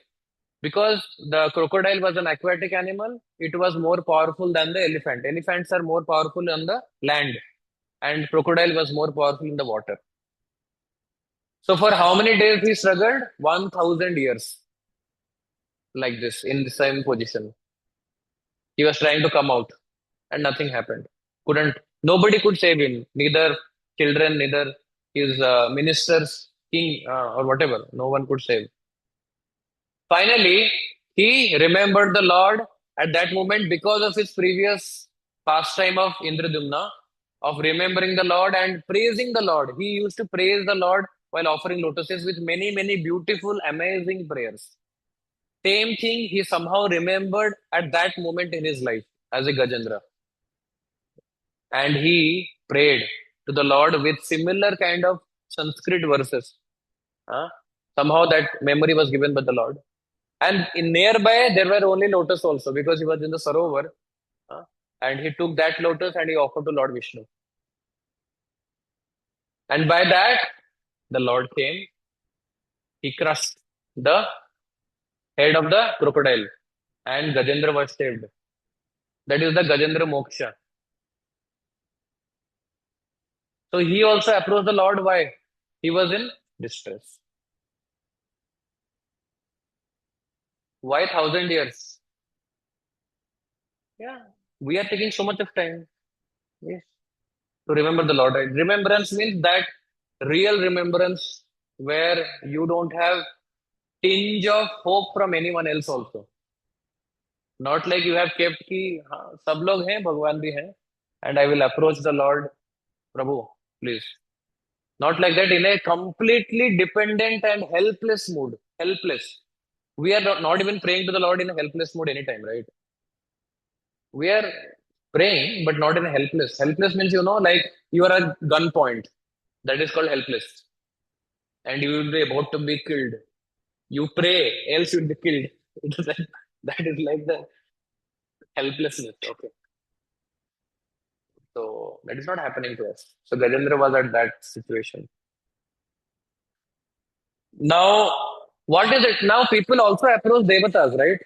because the crocodile was an aquatic animal. It was more powerful than the elephant. Elephants are more powerful on the land, and crocodile was more powerful in the water. So for how many days he struggled? 1000 years like this in the same position. He was trying to come out and nothing happened. Nobody could save him. Neither children, neither his ministers, king, or whatever. No one could save. Finally, he remembered the Lord at that moment because of his previous pastime of Indradumna, of remembering the Lord and praising the Lord. He used to praise the Lord while offering lotuses with many, many beautiful, amazing prayers. Same thing he somehow remembered at that moment in his life as a Gajendra. And he prayed to the Lord with similar kind of Sanskrit verses. Somehow that memory was given by the Lord. And in nearby, there were only lotus also because he was in the Sarovar. And he took that lotus and he offered to Lord Vishnu. And by that, the Lord came. He crushed the head of the crocodile and Gajendra was saved. That is the Gajendra Moksha. So he also approached the Lord. Why? He was in distress. Why 1,000 years? Yeah, we are taking so much of time. Yes, to remember the Lord. Right? Remembrance means that real remembrance where you don't have tinge of hope from anyone else also. Not like you have kept कि हाँ सब लोग हैं भगवान भी हैं and I will approach the Lord Prabhu please. Not like that in a completely dependent and helpless mood. Helpless. We are not even praying to the Lord in a helpless mood anytime, right? We are praying, but not in a helpless. Helpless means, like you are at gunpoint. That is called helpless. And you will be about to be killed. You pray, else you'll be killed. It is like, that is like the helplessness. Okay. So that is not happening to us. So Gajendra was at that situation. Now, what is it? Now people also approach devatas, right?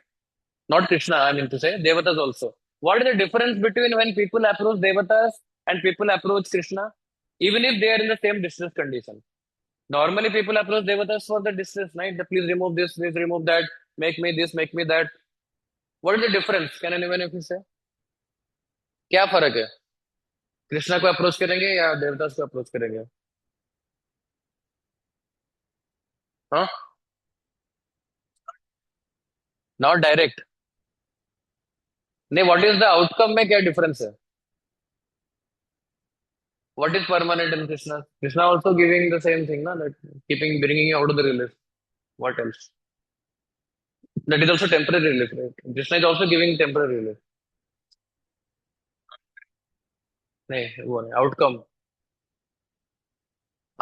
Not Krishna, I mean to say, devatas also. What is the difference between when people approach devatas and people approach Krishna? Even if they are in the same distress condition. Normally people approach devatas for the distress, right? The, please remove this, please remove that, make me this, make me that. What is the difference? Can anyone if you say? क्या फर्क है कृष्णा को approach करेंगे या देवदास को approach करेंगे हाँ not direct नहीं व्हाट इज द आउटकम में क्या डिफरेंस है what is permanent in Krishna Krishna also giving the same thing ना that keeping bringing you out of the relief what else that is also temporary relief right krishna is also giving temporary relief नहीं वो नहीं outcome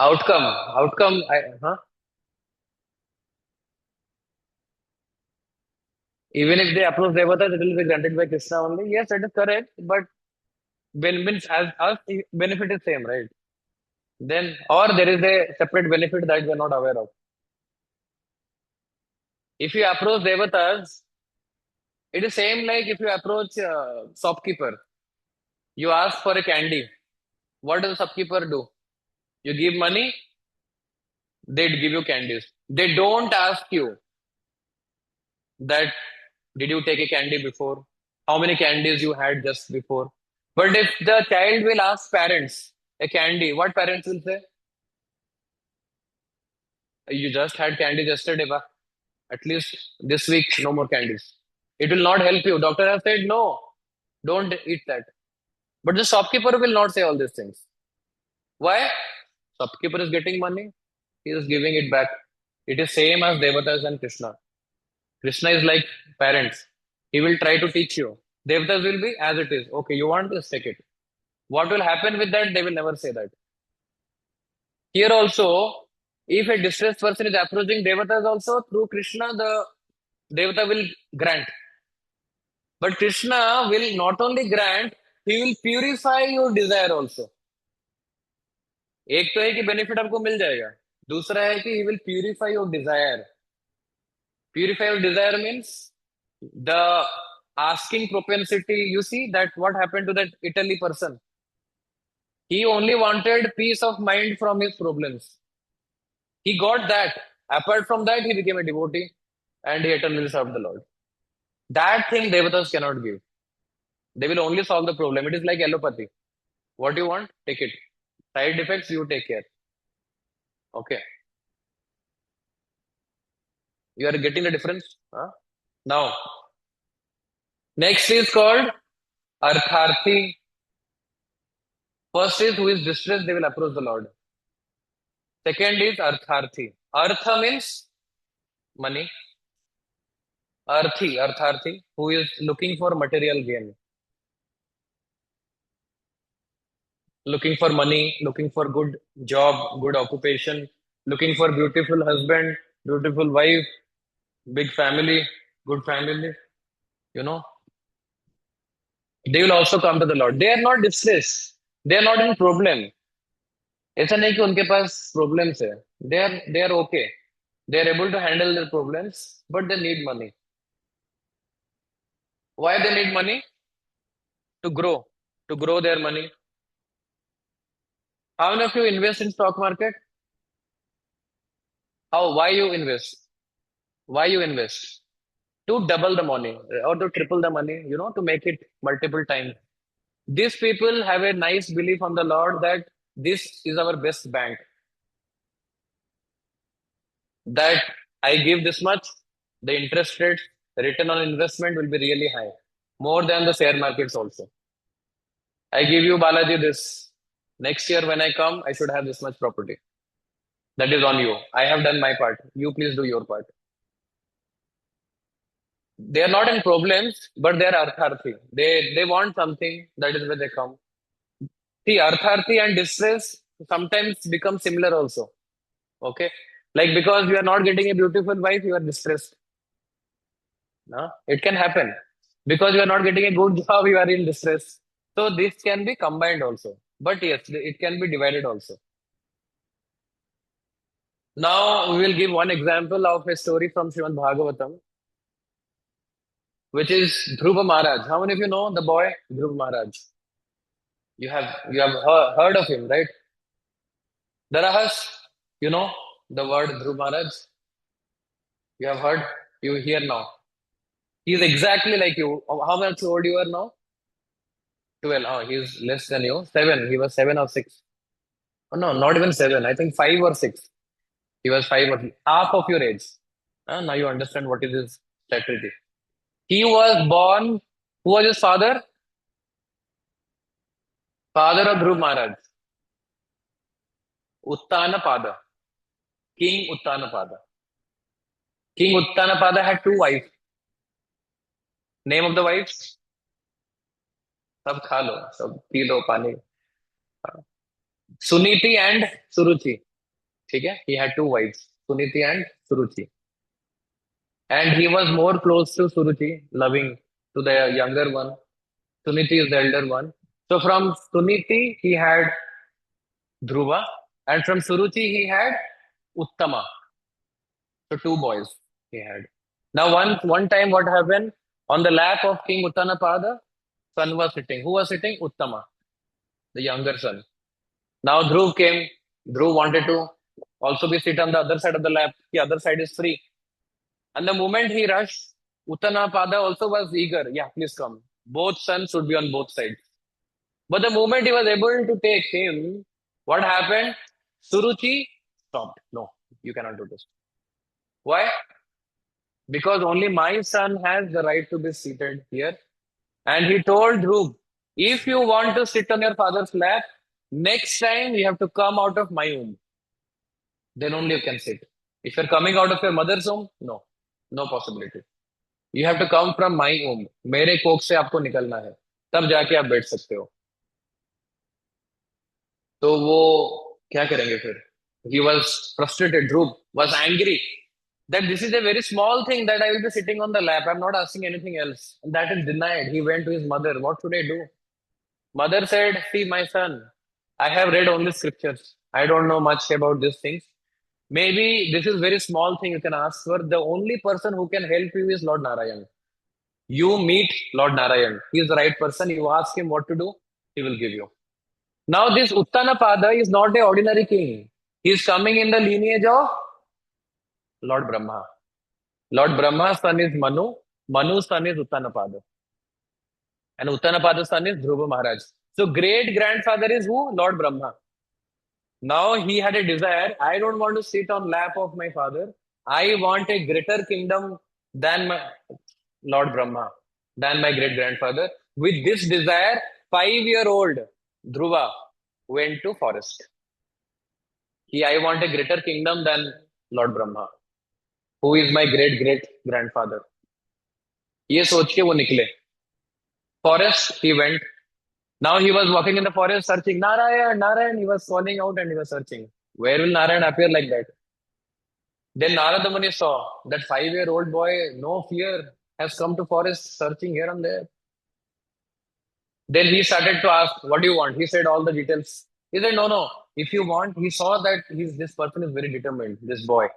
outcome outcome हाँ even if they approach devatas it will be granted by krishna only yes that is correct but when means as us benefit is same right then or there is a separate benefit that we are not aware of if you approach devatas it is same like if you approach shopkeeper you ask for a candy what does the shopkeeper do you give money they give you candies they don't ask you that did you take a candy before how many candies you had just before but if the child will ask parents a candy what parents will say you just had candy yesterday ba. At least this week no more candies it will not help you doctor has said no don't eat that but the shopkeeper will not say all these things why shopkeeper is getting money he is giving it back it is same as devatas and krishna krishna is like parents he will try to teach you devatas will be as it is okay you want this take it what will happen with that they will never say that here also if a distressed person is approaching devatas also through krishna the devata will grant but krishna will not only grant he will purify your desire also एक तो है कि benefit आपको मिल जाएगा दूसरा है कि he will purify your desire purify your desire means the asking propensity you see that what happened to that Italy person he only wanted peace of mind from his problems he got that apart from that he became a devotee and he eternally served the Lord that thing devatas cannot give they will only solve the problem it is like allopathy what you want take it side effects you take care okay you are getting the difference huh? Now next is called artharthi first is who is distressed they will approach the Lord second is artharthi artha means money artharthi who is looking for material gain looking for money looking for good job good occupation looking for beautiful husband beautiful wife big family good family you know they will also come to the Lord they are not distressed they are not in problem ऐसा नहीं कि उनके पास problems है they are okay they are able to handle their problems but they need money why they need money to grow their money How many of you invest in stock market? How? Why you invest? Why you invest? To double the money or to triple the money, to make it multiple times. These people have a nice belief on the Lord that this is our best bank, that I give this much, the interest rate, the return on investment will be really high, more than the share markets also. I give you, Balaji, this. Next year when I come, I should have this much property. That is on you. I have done my part. You please do your part. They are not in problems, but they are artharthi. They want something. That is where they come. See, artharthi and distress sometimes become similar also. Okay, like because you are not getting a beautiful wife, you are distressed. No? It can happen. Because you are not getting a good job, you are in distress. So this can be combined also. But yes, it can be divided also. Now we will give one example of a story from Srimad Bhagavatam, which is Dhruva Maharaj. How many of you know the boy Dhruva Maharaj? You have heard of him, right? Darahas, you know the word Dhruva Maharaj. You have heard. You hear now. He is exactly like you. How much old you are now? 12. Oh, he is less than you. 7. He was 7 or 6. Oh, no, not even 7. I think 5 or 6. He was 5 or half of your age. Now you understand what is his strategy. He was born. Who was his father? Father of Dhruv Maharaj. Uttanapada. King Uttanapada. King Uttanapada had 2 wives. Name of the wives? सब खा लो सब P low पानी Suniti and Suruchi. ठीक है? He had 2 wives, Suniti and Suruchi. And he was more close to Suruchi, loving to the younger one. Suniti is the elder one. So from Suniti, he had Dhruva, and from Suruchi, he had Uttama. So 2 boys he had. Now, one time, what happened? On the lap of King Uttanapada, son was sitting. Who was sitting? Uttama, the younger son. Now Dhruv came. Dhruv wanted to also be sit on the other side of the lap. The other side is free. And the moment he rushed, Uttanapada also was eager. Yeah, please come. Both sons should be on both sides. But the moment he was able to take him, what happened? Suruchi stopped. No, you cannot do this. Why? Because only my son has the right to be seated here. And he told Dhruv, if you want to sit on your father's lap, next time you have to come out of my womb. Then only you can sit. If you're coming out of your mother's womb, no, no possibility. You have to come from my womb. मेरे कोख से आपको निकलना है. तब जाके आप बैठ सकते हो. तो वो क्या करेंगे फिर? He was frustrated. Dhruv was angry that this is a very small thing that I will be sitting on the lap. I'm not asking anything else. And that is denied. He went to his mother. What should I do? Mother said, see, my son, I have read only scriptures. I don't know much about these things. Maybe this is very small thing you can ask for. The only person who can help you is Lord Narayan. You meet Lord Narayan. He is the right person. You ask him what to do, he will give you. Now, this Uttanapada is not an ordinary king. He is coming in the lineage of Lord Brahma. Lord Brahma's son is Manu. Manu's son is Uttanapada. And Uttanapada's son is Dhruva Maharaj. So, great grandfather is who? Lord Brahma. Now, he had a desire. I don't want to sit on lap of my father. I want a greater kingdom than my Lord Brahma, than my great grandfather. With this desire, 5-year-old Dhruva went to forest. I want a greater kingdom than Lord Brahma, who is my great great grandfather. ये सोच के वो निकले. Forest he went. Now he was walking in the forest searching Narayan, Narayan. He was calling out and he was searching. Where will Narayan appear like that? Then Narada Muni saw that 5-year-old boy, no fear, has come to forest searching here and there. Then he started to ask, what do you want? He said all the details. He said, no, no. If you want, he saw that this person is very determined, this boy.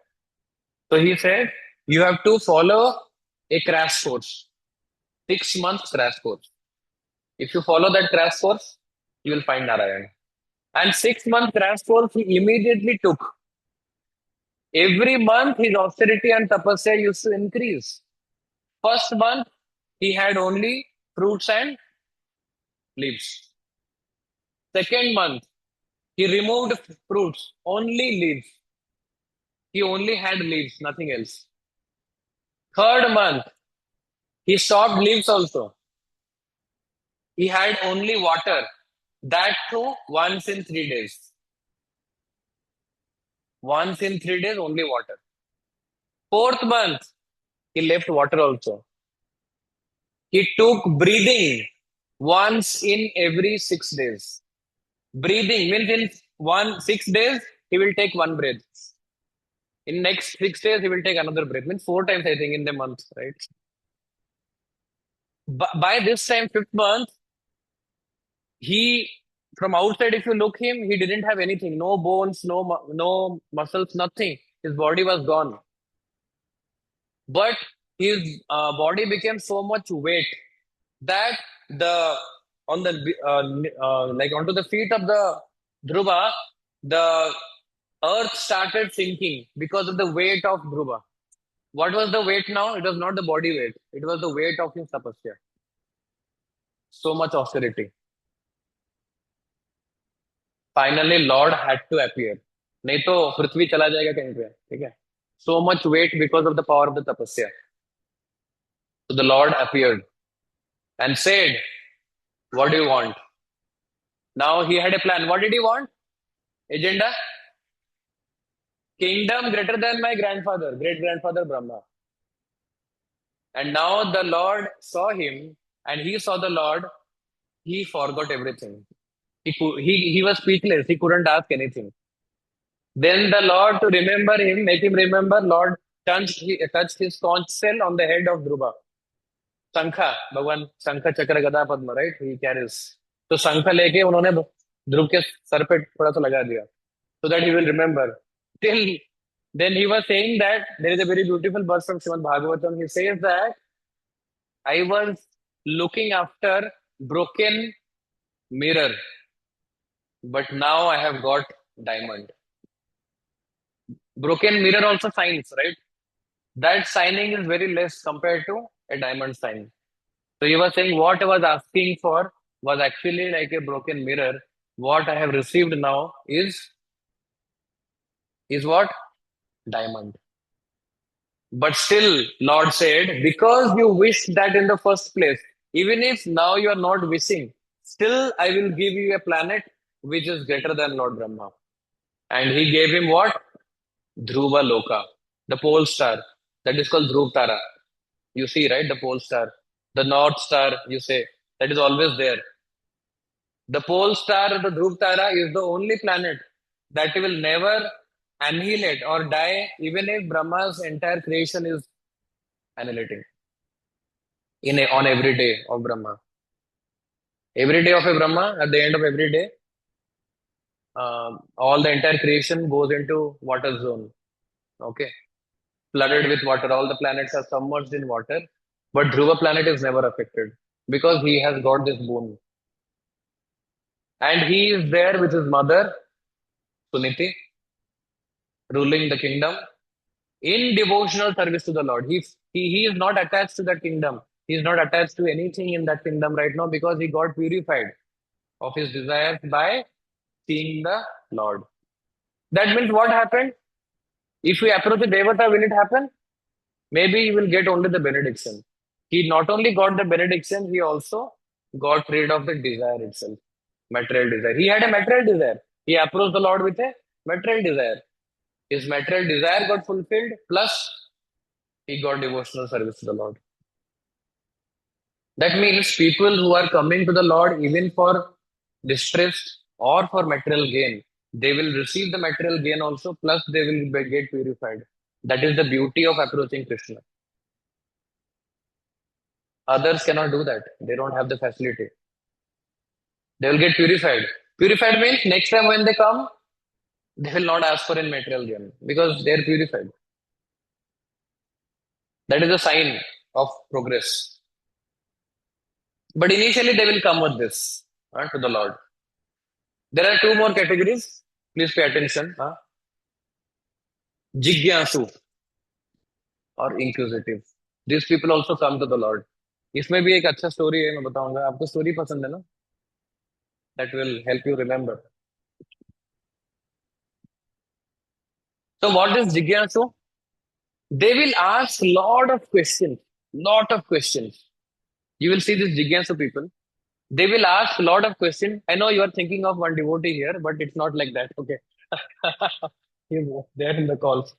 So he said, you have to follow a crash course, 6 months crash course. If you follow that crash course, you will find Narayan. And 6 month crash course he immediately took. Every month his austerity and tapasya used to increase. First month he had only fruits and leaves. Second month he removed fruits, only leaves. He only had leaves, nothing else. Third month he stopped leaves also. He had only water. That too once in 3 days. Once in 3 days, only water. Fourth month, he left water also. He took breathing once in every 6 days. Breathing means in 6 days, he will take one breath. In next 6 days, he will take another breath. Means 4 times, I think, in the month, right? By this time, fifth month, he from outside, if you look him, he didn't have anything. No bones, no muscles, nothing. His body was gone. But his body became so much weight that the on the like onto the feet of the Dhruva, the earth started sinking because of the weight of Dhruva. What was the weight now? It was not the body weight. It was the weight of his tapasya. So much austerity. Finally, Lord had to appear. नहीं तो पृथ्वी चला जाएगा कहीं पे, ठीक है? So much weight because of the power of the tapasya. So the Lord appeared and said, "What do you want?" Now he had a plan. What did he want? Agenda? Kingdom greater than my grandfather, great grandfather Brahma. And now the Lord saw him and he saw the Lord. He forgot everything. He was speechless. He couldn't ask anything. Then the Lord, to remember him, make him remember, Lord touched his conch shell on the head of Dhruva. Sankha, Bhagwan, Sankha Chakra Gada Padma, right? He carries. तो शंख लेके उन्होंने ध्रुव के sir पे थोड़ा सा लगा दिया, so that he will remember. Till then he was saying that there is a very beautiful verse from Srimad Bhagavatam. He says that I was looking after broken mirror, but now I have got diamond. Broken mirror also shines, right? That shining is very less compared to a diamond shine. So he was saying what I was asking for was actually like a broken mirror. What I have received now is what? Diamond. But still, Lord said, because you wished that in the first place, even if now you are not wishing, still I will give you a planet which is greater than Lord Brahma. And he gave him what? Dhruva Loka, the pole star. That is called Dhruv Tara. You see, right? The pole star. The North Star, you say, that is always there. The pole star, the Dhruv Tara, is the only planet that will never annihilate or die, even if Brahma's entire creation is annihilating on every day of Brahma. Every day of a Brahma, at the end of every day, all the entire creation goes into water zone. Okay, flooded with water. All the planets are submerged in water, but Dhruva planet is never affected because he has got this boon. And he is there with his mother, Suniti, ruling the kingdom in devotional service to the Lord. He is not attached to that kingdom. He is not attached to anything in that kingdom right now because he got purified of his desires by seeing the Lord. That means what happened? If we approach a Devata, will it happen? Maybe he will get only the benediction. He not only got the benediction, he also got rid of the desire itself, material desire. He had a material desire. He approached the Lord with a material desire. His material desire got fulfilled, plus he got devotional service to the Lord. That means people who are coming to the Lord even for distress or for material gain, they will receive the material gain also, plus they will get purified. That is the beauty of approaching Krishna. Others cannot do that. They don't have the facility. They will get purified. Purified means next time when they come, they will not ask for a material gain because they are purified. That is a sign of progress. But initially they will come with this to the Lord. There are two more categories. Please pay attention. Jigyasu और inquisitive. These people also come to the Lord. इसमें भी एक अच्छा story है, मैं बताऊंगा. आपको story पसंद है ना? That will help you remember. So what is Jigyasu? They will ask lot of questions. Lot of questions. You will see these Jigyasu people. They will ask a lot of questions. I know you are thinking of one devotee here, but it's not like that. Okay. They're in the calls.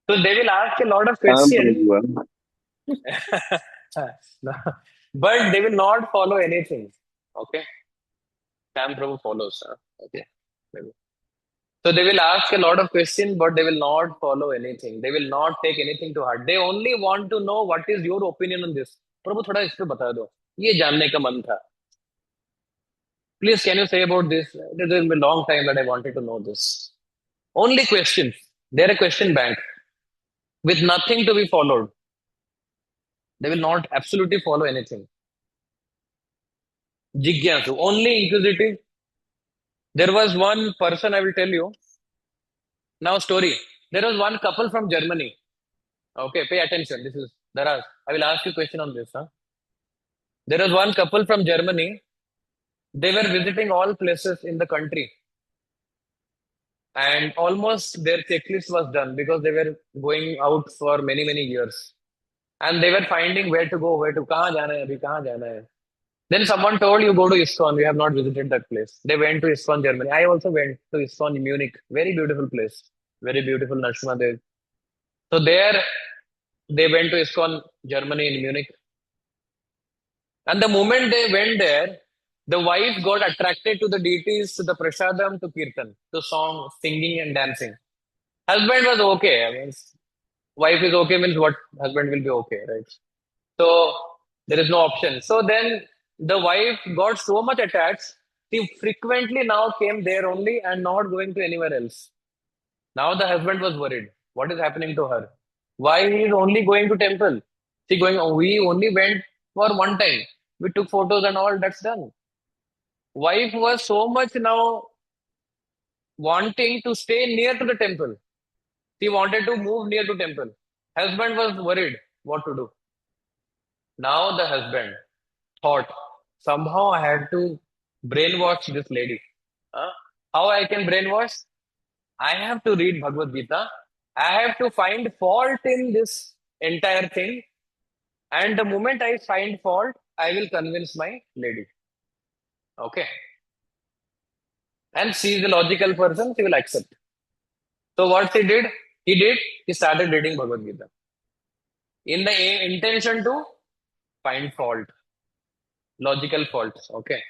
So they will ask a lot of I'm questions. Prabhu. No. But they will not follow anything. Okay. Sam Prabhu follows. Okay. Maybe. So they will ask a lot of questions, but they will not follow anything. They will not take anything to heart. They only want to know what is your opinion on this. प्रभु थोड़ा इस पे बता दो. ये जानने का मन था. Please, can you say about this? It has been a long time that I wanted to know this. Only questions. They're a question bank with nothing to be followed. They will not absolutely follow anything. Jigyasu, only inquisitive. There was one person, I will tell you. Now, story. There was one couple from Germany. Okay, pay attention. This is Daraz. I will ask you a question on this. There was one couple from Germany. They were visiting all places in the country. And almost their checklist was done because they were going out for many, many years. And they were finding where to go, kahan jana hai, abhi kahan jana hai. Then someone told you go to ISKCON. We have not visited that place. They went to ISKCON, Germany. I also went to ISKCON in Munich. Very beautiful place. Very beautiful Narasimha Dev. So there they went to ISKCON, Germany in Munich. And the moment they went there, the wife got attracted to the deities, to the prasadam, to kirtan, to song, singing and dancing. Husband was okay. I mean, wife is okay means what husband will be okay, right? So there is no option. So then the wife got so much attached, she frequently now came there only and not going to anywhere else. Now the husband was worried. What is happening to her? Why he is only going to temple? She going, oh, we only went for one time. We took photos and all, that's done. Wife was so much now wanting to stay near to the temple. She wanted to move near to temple. Husband was worried what to do. Now the husband thought, somehow I have to brainwash this lady. How I can brainwash? I have to read Bhagavad Gita. I have to find fault in this entire thing. And the moment I find fault, I will convince my lady. Okay. And she is a logical person, she will accept. So what he did? He started reading Bhagavad Gita. In the intention to find fault. Logical faults. Okay.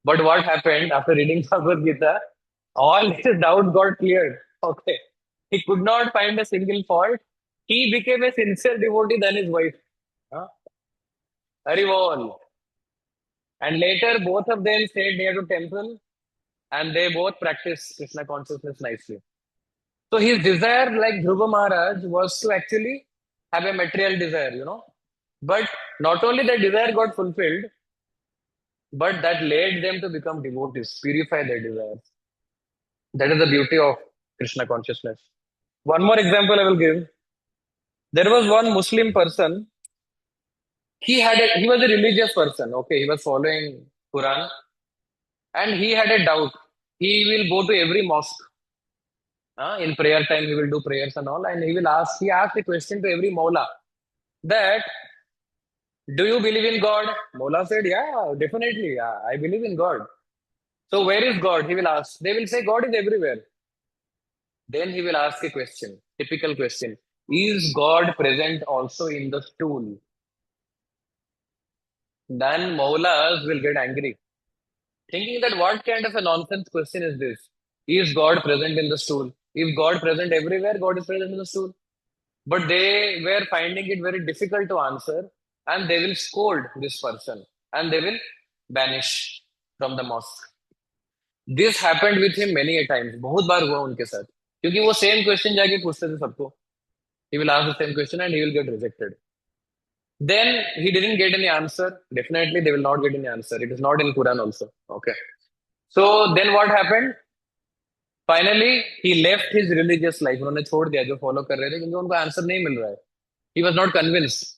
But what happened after reading Bhagavad Gita? All his doubts got cleared. Okay. He could not find a single fault. He became a sincere devotee than his wife. Haribol. And later, both of them stayed near to temple and they both practiced Krishna consciousness nicely. So his desire, like Dhruva Maharaj, was to actually have a material desire. But not only the desire got fulfilled, but that led them to become devotees, purify their desires. That is the beauty of Krishna consciousness. One more example I will give. There was one Muslim person. He was a religious person. Okay, he was following Quran, and he had a doubt. He will go to every mosque. In prayer time, he will do prayers and all, and he will ask. He asked a question to every Mawla that, "Do you believe in God?" Mawla said, "Yeah, definitely. Yeah, I believe in God." So where is God? He will ask. They will say God is everywhere. Then he will ask a question, typical question. Is God present also in the stool? Then Maulas will get angry, thinking that what kind of a nonsense question is this? Is God present in the stool? If God present everywhere, God is present in the stool. But they were finding it very difficult to answer, and they will scold this person, and they will banish from the mosque. This happened with him many a times. बहुत बार हुआ उनके साथ, क्योंकि वो same question जाके पूछते थे सबको. He will ask the same question and he will get rejected. Then he didn't get any answer. Definitely, they will not get any answer. It is not in Quran also. Okay. So then what happened? Finally, he left his religious life. उन्होंने छोड़ दिया जो follow कर रहे थे क्योंकि उनको answer नहीं मिल रहा है. He was not convinced.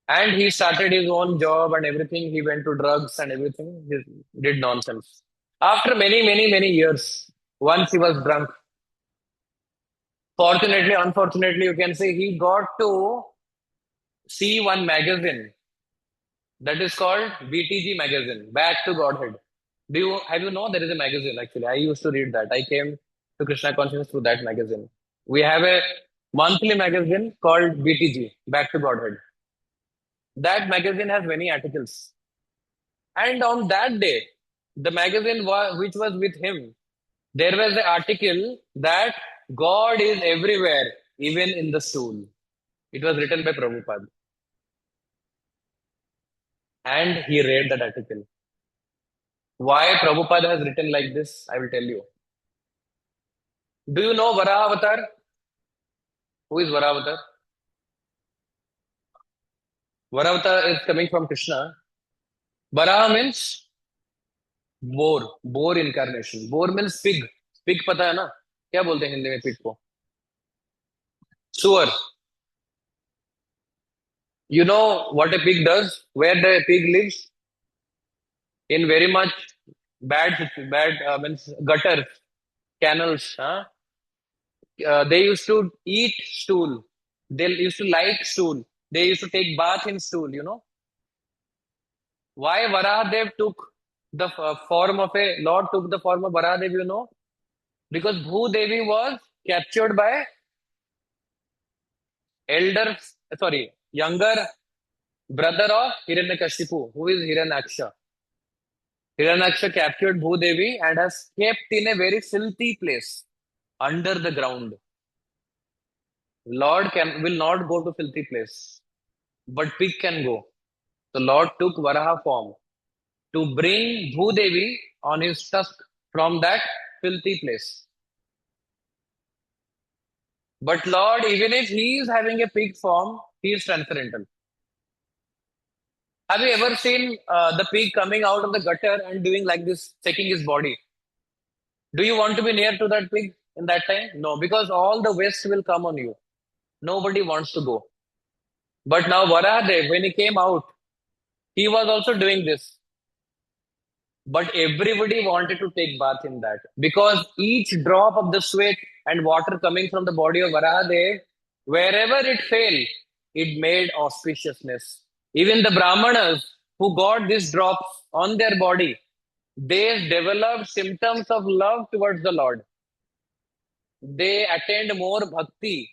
And he started his own job and everything. He went to drugs and everything. He did nonsense. After many, many, many years, once he was drunk. Fortunately, unfortunately, you can say he got to see one magazine that is called BTG magazine, Back to Godhead. Do you have you know there is a magazine actually? I used to read that. I came to Krishna Consciousness through that magazine. We have a monthly magazine called BTG, Back to Godhead. That magazine has many articles. And on that day, the magazine which was with him, there was an article that God is everywhere, even in the stool. It was written by Prabhupada. And he read that article. Why Prabhupada has written like this, I will tell you. Do you know Varaha Avatar? Who is Varaha Avatar? Varaha Avatar is coming from Krishna. Varaha means boar incarnation. Boar means pig. Pig पता है ना? क्या बोलते हैं हिंदी में pig को? Suar. You know what a pig does? Where the pig lives? In very much bad means gutters, canals. Huh? They used to eat stool. They used to like stool. They used to take bath in stool. You know why Varahadev took the form of a Lord took the form of Varahadev? You know because Bhudevi was captured by elder, sorry, younger brother of Hiranyakashipu, who is Hiranyaksha. Hiranyaksha captured Bhudevi and has kept in a very filthy place under the ground. Lord will not go to filthy place, but pig can go. So Lord took Varaha form to bring Bhudevi on his tusk from that filthy place. But Lord, even if he is having a pig form, he is transcendental. Have you ever seen the pig coming out of the gutter and doing like this, checking his body? Do you want to be near to that pig in that time? No, because all the waste will come on you. Nobody wants to go. But now Varahadev, when he came out, he was also doing this. But everybody wanted to take bath in that because each drop of the sweat and water coming from the body of Varahadev, wherever it fell, it made auspiciousness. Even the Brahmanas who got these drops on their body, they developed symptoms of love towards the Lord. They attained more bhakti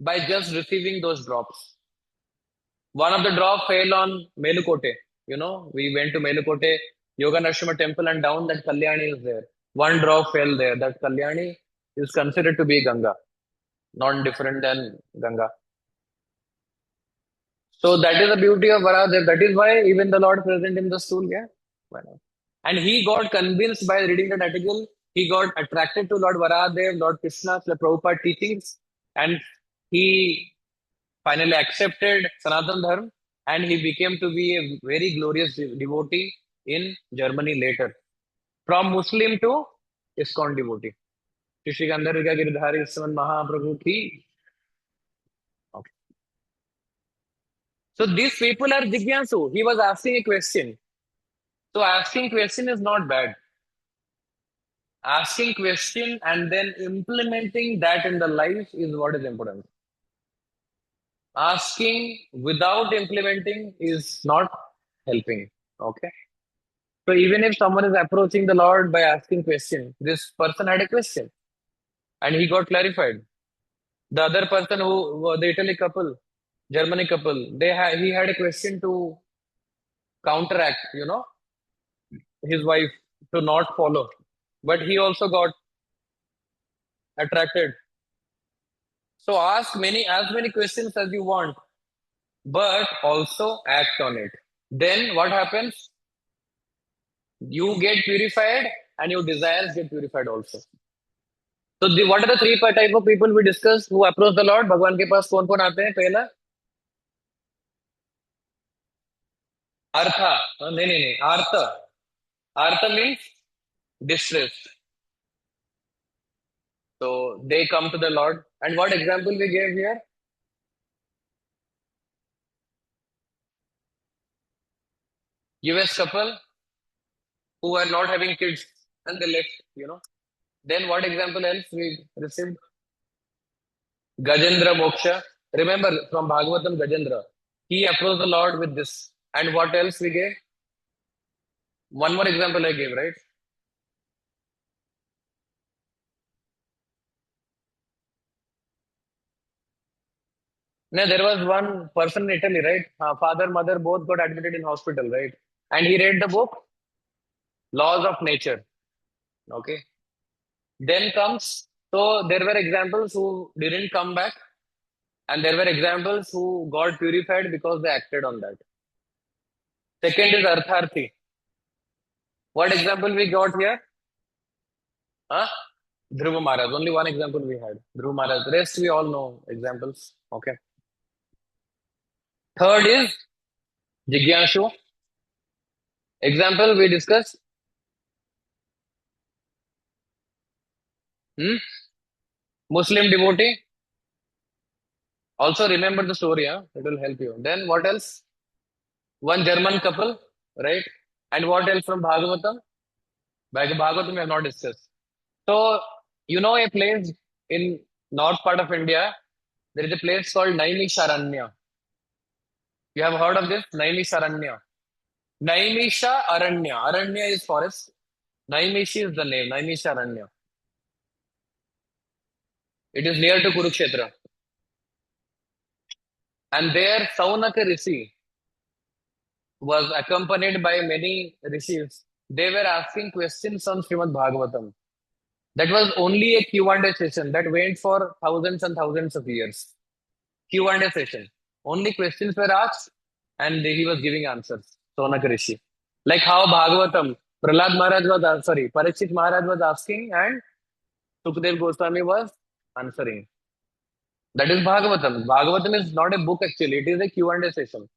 by just receiving those drops. One of the drops fell on Melukote. You know, we went to Melukote Yoga Nrsimha temple and down that Kalyani is there. One drop fell there. That Kalyani is considered to be Ganga, not different than Ganga. So that is the beauty of Varahadev. That is why even the Lord present in the stool, yeah. Why not? And he got convinced by reading that article. He got attracted to Lord Varahadev, Lord Krishna, the Prabhupada teachings, and he finally accepted Sanatana Dharma and he became to be a very glorious devotee in Germany later. From Muslim to ISKCON devotee. Shri Gandharva Giridhari Saman Mahaprabhu ki. Okay. So these people are Jigyansu. He was asking a question. So asking question is not bad. Asking question and then implementing that in the life is what is important. Asking without implementing is not helping. Okay. So even if someone is approaching the Lord by asking question, this person had a question and he got clarified. The other person the Italy couple, Germany couple, he had a question to counteract, his wife to not follow. But he also got attracted. So ask as many questions as you want, but also act on it. Then what happens? You get purified and your desires get purified also. So what are the three type of people we discussed who approach the Lord? भगवान के पास कौन कौन आते हैं? पहला अर्था नहीं नहीं नहीं आर्त. Artha means distressed. So they come to the Lord. And what example we gave here? US couple who were not having kids and they left. Then what example else we received? Gajendra Moksha. Remember from Bhagavatam, Gajendra. He approached the Lord with this. And what else we gave? One more example I gave, right? No, there was one person in Italy, right? Father, mother both got admitted in hospital, right? And he read the book, Laws of Nature. Okay. Then comes, so there were examples who didn't come back, and there were examples who got purified because they acted on that. Second is Artharthi. What example we got here? Huh? Dhruva Maharaj. Only one example we had. Dhruva Maharaj. Rest we all know examples. Okay. Third is Jigyanshu. Example we discussed. Muslim devotee. Also remember the story. Huh? It will help you. Then what else? One German couple, right? And what else from Bhagavatam? Bhagavatam we have not discussed. So, a place in north part of India, there is a place called Naimisharanya. You have heard of this? Naimisharanya. Naimisha Aranya. Aranya is forest. Naimishi is the name. Naimisharanya. It is near to Kurukshetra. And there Saunaka Rishi was accompanied by many rishis. They were asking questions on Srimad Bhagavatam. That was only a Q&A session that went for thousands and thousands of years. Q&A session. Only questions were asked and he was giving answers. Sonaka Rishi. Like how Bhagavatam, Prahlad Maharaj was, Parikshit Maharaj was asking and Sukadeva Goswami was answering. That is Bhagavatam. Bhagavatam is not a book actually. It is a Q&A session.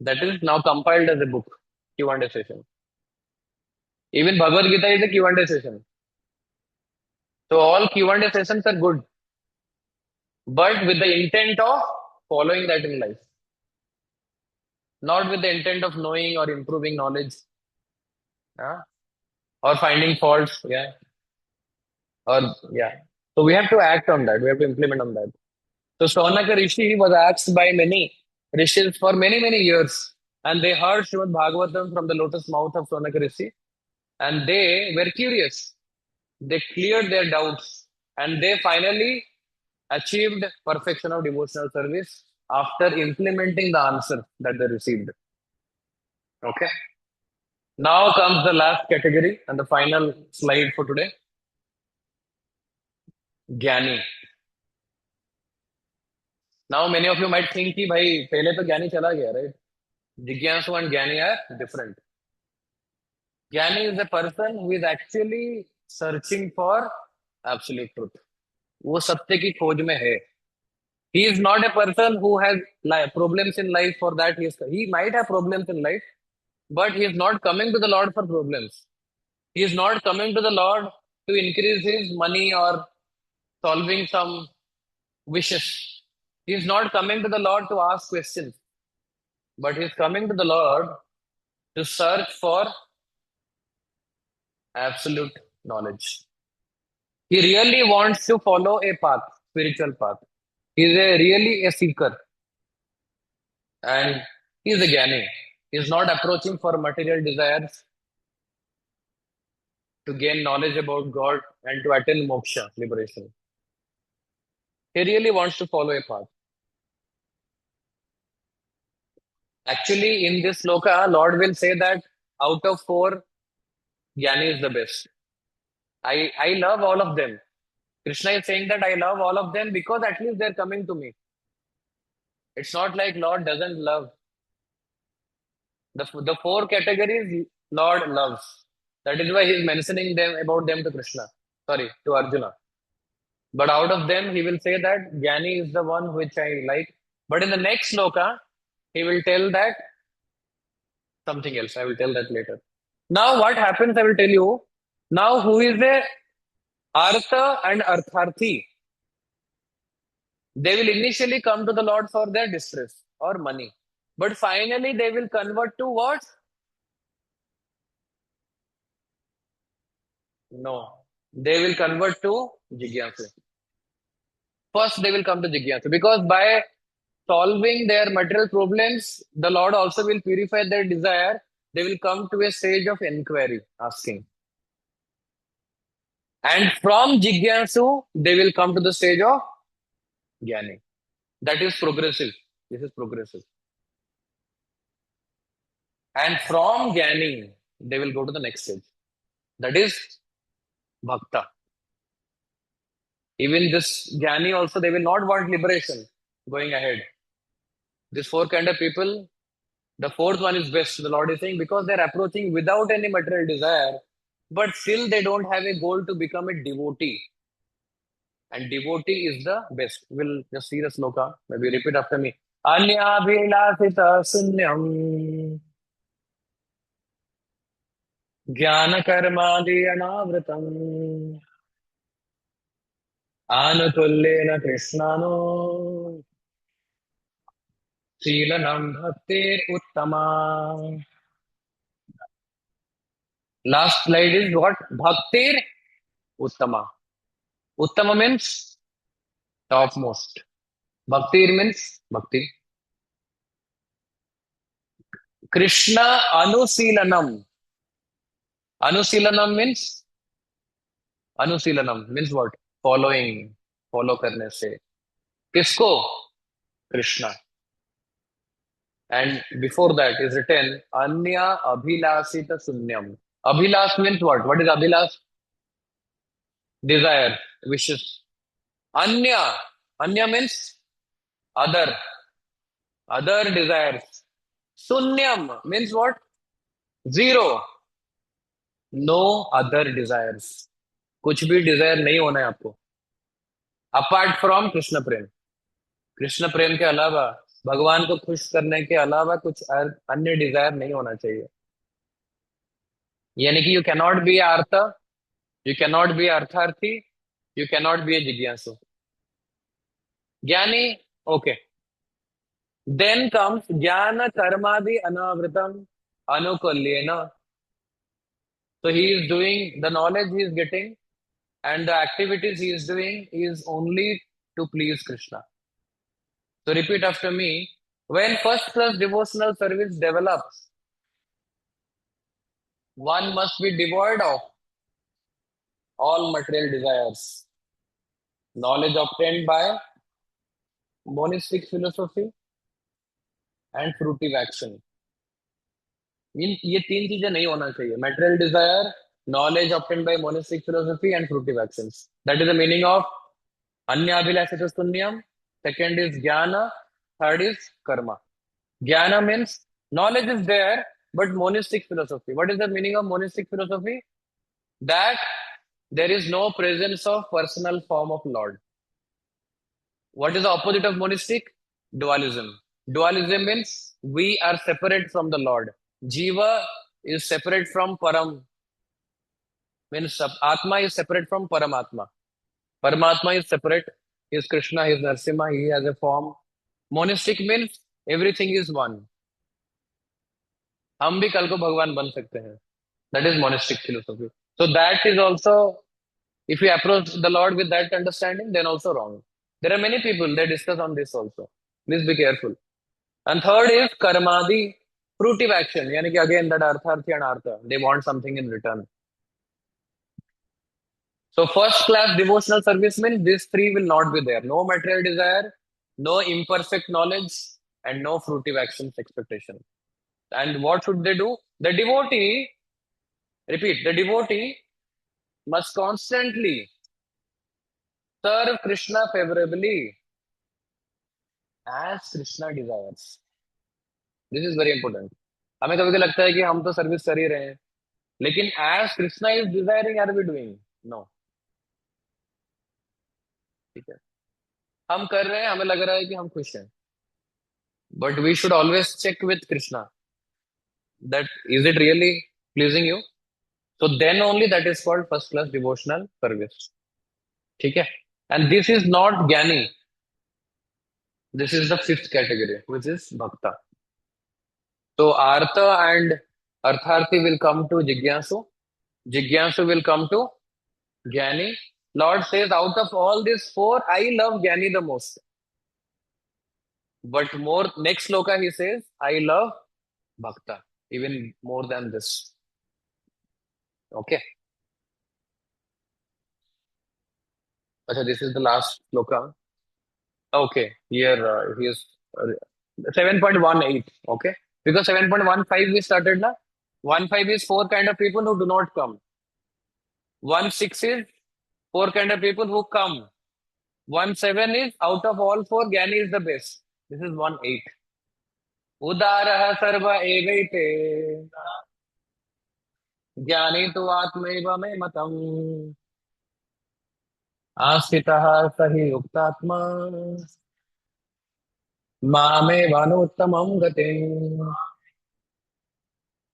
That is now compiled as a book. Q&A session. Even Bhagavad Gita is a Q&A session. So all Q&A sessions are good. But with the intent of following that in life. Not with the intent of knowing or improving knowledge. Or finding faults. Yeah. Or yeah. So we have to act on that. We have to implement on that. So Saunaka Rishi was asked by many rishis for many, many years. And they heard Srimad Bhagavatam from the lotus mouth of Saunaka Rishi. And they were curious. They cleared their doubts. And they finally achieved perfection of devotional service after implementing the answer that they received. Okay. Now comes the last category and the final slide for today. Jnani. Now many of you might think कि भाई पहले तो ज्ञानी चला गया, right? Jigyansu and Jnani are different. Jnani is a person who is actually searching for absolute truth. वो सत्य की खोज में है. He is not a person who has problems in life for that. He might have problems in life, but he is not coming to the Lord for problems. He is not coming to the Lord to increase his money or solving some wishes. He is not coming to the Lord to ask questions, but he is coming to the Lord to search for absolute knowledge. He really wants to follow a path, spiritual path. He is really a seeker. And he is a Jnani. He is not approaching for material desires to gain knowledge about God and to attain moksha, liberation. He really wants to follow a path. Actually, in this sloka, Lord will say that out of four, Jnani is the best. I love all of them. Krishna is saying that I love all of them because at least they're coming to me. It's not like Lord doesn't love. The four categories Lord loves. That is why he's mentioning them about them to Krishna. To Arjuna. But out of them, he will say that Jnani is the one which I like. But in the next sloka, he will tell that something else. I will tell that later. Now, what happens, I will tell you. Now, who is a Artha and Artharthi? They will initially come to the Lord for their distress or money. But finally, they will convert to what? No. They will convert to Jigyasu. First, they will come to Jigyasu because by solving their material problems, the Lord also will purify their desire. They will come to a stage of inquiry, asking. And from Jigyasu, they will come to the stage of Jnani. That is progressive. This is progressive. And from Jnani, they will go to the next stage. That is Bhakta. Even this Jnani also, they will not want liberation going ahead. These four kind of people, the fourth one is best. The Lord is saying because they're approaching without any material desire, but still they don't have a goal to become a devotee. And devotee is the best. We'll just see the sloka. Maybe repeat after me. Anyabhilasita sunyam jnana karmadi anavritam anutullena krishnano Sheelanam bhaktir uttama. Last slide is what? Bhaktir uttama. Uttama means topmost. Bhaktir means bhakti. Krishna anusilanam. Anusilanam means what? Following. Follow करने से. किसको? Krishna. And before that is written Anya Abhilasita Sunyam. Abhilas means what? What is Abhilas? Desire, wishes. Anya. Anya means other. Other desires. Sunyam means what? Zero. No other desires. कुछ भी Dzire नहीं होना है आपको apart from Krishna प्रेम के अलावा भगवान को खुश करने के अलावा कुछ अन्य डिजायर नहीं होना चाहिए यानी कि यू कैनॉट बी आर्थ यू कैनॉट बी अर्थार्थी यू कैनॉट बी ए जिज्ञासु ज्ञानी ओके देन कम्स ज्ञान कर्मादि अनावृतम अनुकूल्येन so he is doing the knowledge he is getting and the activities he is doing is only to please Krishna. So repeat after me. When first class devotional service develops, one must be devoid of all material desires. Knowledge obtained by monistic philosophy and fruitive action. ये तीन चीजें नहीं होना चाहिए material desire, knowledge obtained by monistic philosophy and fruitive actions. That is the meaning of Anyabhilasita Sunyam. Second is Jnana. Third is Karma. Jnana means knowledge is there, but monistic philosophy. What is the meaning of monistic philosophy? That there is no presence of personal form of Lord. What is the opposite of monistic? Dualism. Dualism means we are separate from the Lord. Jiva is separate from Param. Means Atma is separate from Paramatma. Paramatma is separate. He is Krishna, he is Narsimha, he has a form. Monistic means everything is one. हम भी कल को भगवान बन सकते हैं. That is monistic philosophy. So that is also, if you approach the Lord with that understanding, then also wrong. There are many people, they discuss on this also. Please be careful. And third is karmadi, fruitive action. Yani ki again that artharthi and artha, they want something in return. So first class devotional service means these three will not be there. No material desire, no imperfect knowledge, and no fruitive actions expectation. And what should they do? The devotee, repeat, the devotee must constantly serve Krishna favorably as Krishna desires. This is very important. हमें कभी कभी लगता है कि हम तो service कर ही रहे हैं लेकिन as Krishna is desiring are we doing? No. ठीक है हम कर रहे हैं हमें लग रहा है कि हम खुश हैं but we should always check with Krishna that is it really pleasing you? So then only that is called first class devotional service. Okay? And this is not Gyani. This is the fifth category, which is Bhakta. So Artha and Artharthi will come to Jigyasu. Jigyasu will come to Gyani. Lord says, out of all these four, I love Gyani the most. But more, next sloka he says, I love Bhakta, even more than this. Okay. Achha, this is the last sloka. Okay. Here he is 7.18. Okay. Because 7.15 we started now. 1.5 is four kind of people who do not come. 1.6 is four kind of people who come. 1.7 is out of all four, Gyani is the best. This is 1.8. Udaraha sarva evaite. Gyani tu atmaiva me matam. Asthitaha sahi yuktatma. Mame vanuttamam gatim.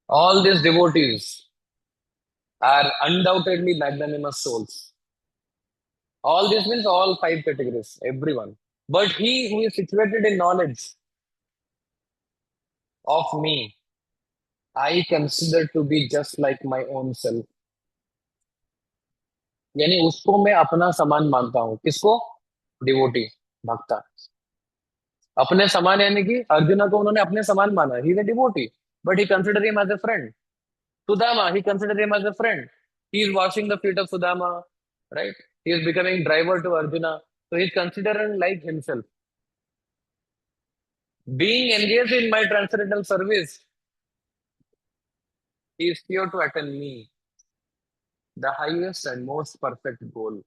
All these devotees are undoubtedly magnanimous souls. All this means all five categories, everyone. But he who is situated in knowledge of me, I consider to be just like my own self. यानी उसको मैं अपना समान मानता हूं. किसको? Devotee, भक्ता. अपने समान यानी कि अर्जुना को उन्होंने अपने समान माना. He is a devotee, but he consider him as a friend. Sudama, he considered him as a friend. He is washing the feet of Sudama, right? He is becoming driver to Arjuna. So he is considered like himself. Being engaged in my transcendental service, he is here to attain me, the highest and most perfect goal.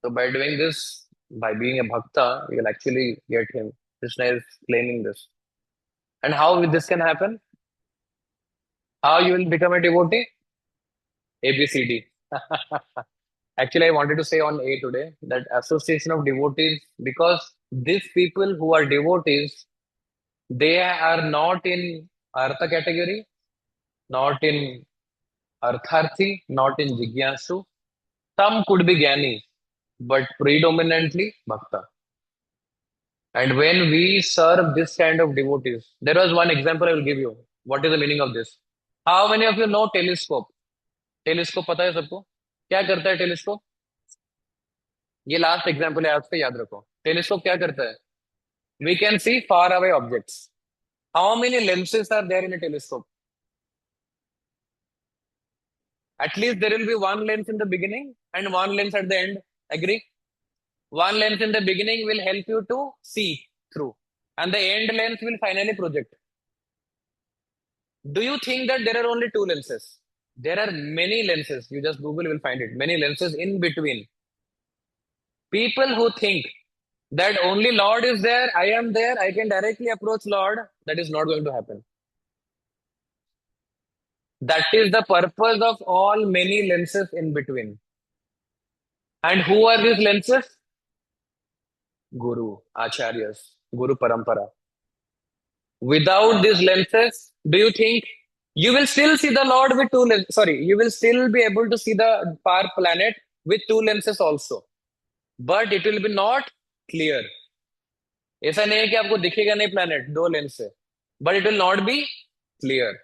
So by doing this, by being a bhakta, you will actually get him. Krishna is claiming this. And how this can happen? How you will become a devotee? A, B, C, D. Actually, I wanted to say on A today that association of devotees, because these people who are devotees, they are not in Artha category, not in Artharthi, not in Jigyasu. Some could be Gyani, but predominantly Bhakta. And when we serve this kind of devotees, there was one example I will give you. What is the meaning of this? How many of you know telescope? Telescope पता है सबको? क्या करता है telescope? ये last example है, आज पे याद रखो. टेलीस्कोप क्या करता है? We can see far away objects. How many lenses are there in a telescope? At least there will be one lens in the beginning and one lens at the end. Agree? One lens in the beginning will help you to see through, and the end lens will finally project. Do you think that there are only two lenses? There are many lenses. You just Google, will find it. Many lenses in between. People who think that only Lord is there, I am there, I can directly approach Lord, that is not going to happen. That is the purpose of all many lenses in between. And who are these lenses? Guru, Acharyas, Guru Parampara. Without these lenses, do you think you will still see the Lord with two lenses? Sorry, you will still be able to see the far planet with two lenses also. But it will be not clear. ऐसा नहीं है कि आपको दिखेगा नहीं planet दो lens से, but it will not be clear.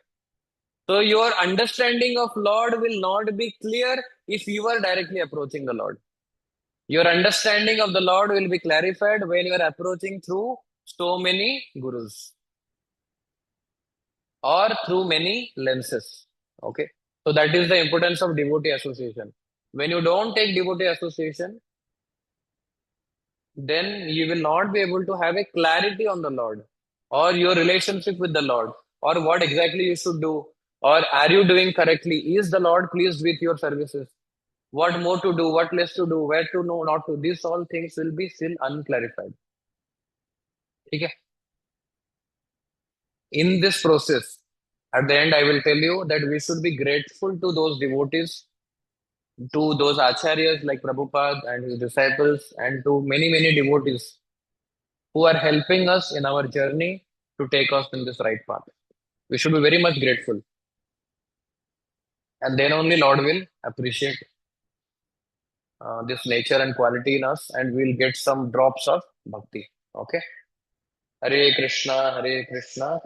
So your understanding of Lord will not be clear if you are directly approaching the Lord. Your understanding of the Lord will be clarified when you are approaching through so many gurus or through many lenses. Okay. So that is the importance of devotee association. When you don't take devotee association, then you will not be able to have a clarity on the Lord or your relationship with the Lord or what exactly you should do or are you doing correctly? Is the Lord pleased with your services? What more to do, what less to do, where to know, not to. These all things will be still unclarified. Okay? In this process, at the end, I will tell you that we should be grateful to those devotees, to those acharyas like Prabhupada and his disciples, and to many, many devotees who are helping us in our journey to take us in this right path. We should be very much grateful. And then only Lord will appreciate this nature and quality in us, and we'll get some drops of bhakti. Okay. Hare Krishna, Krishna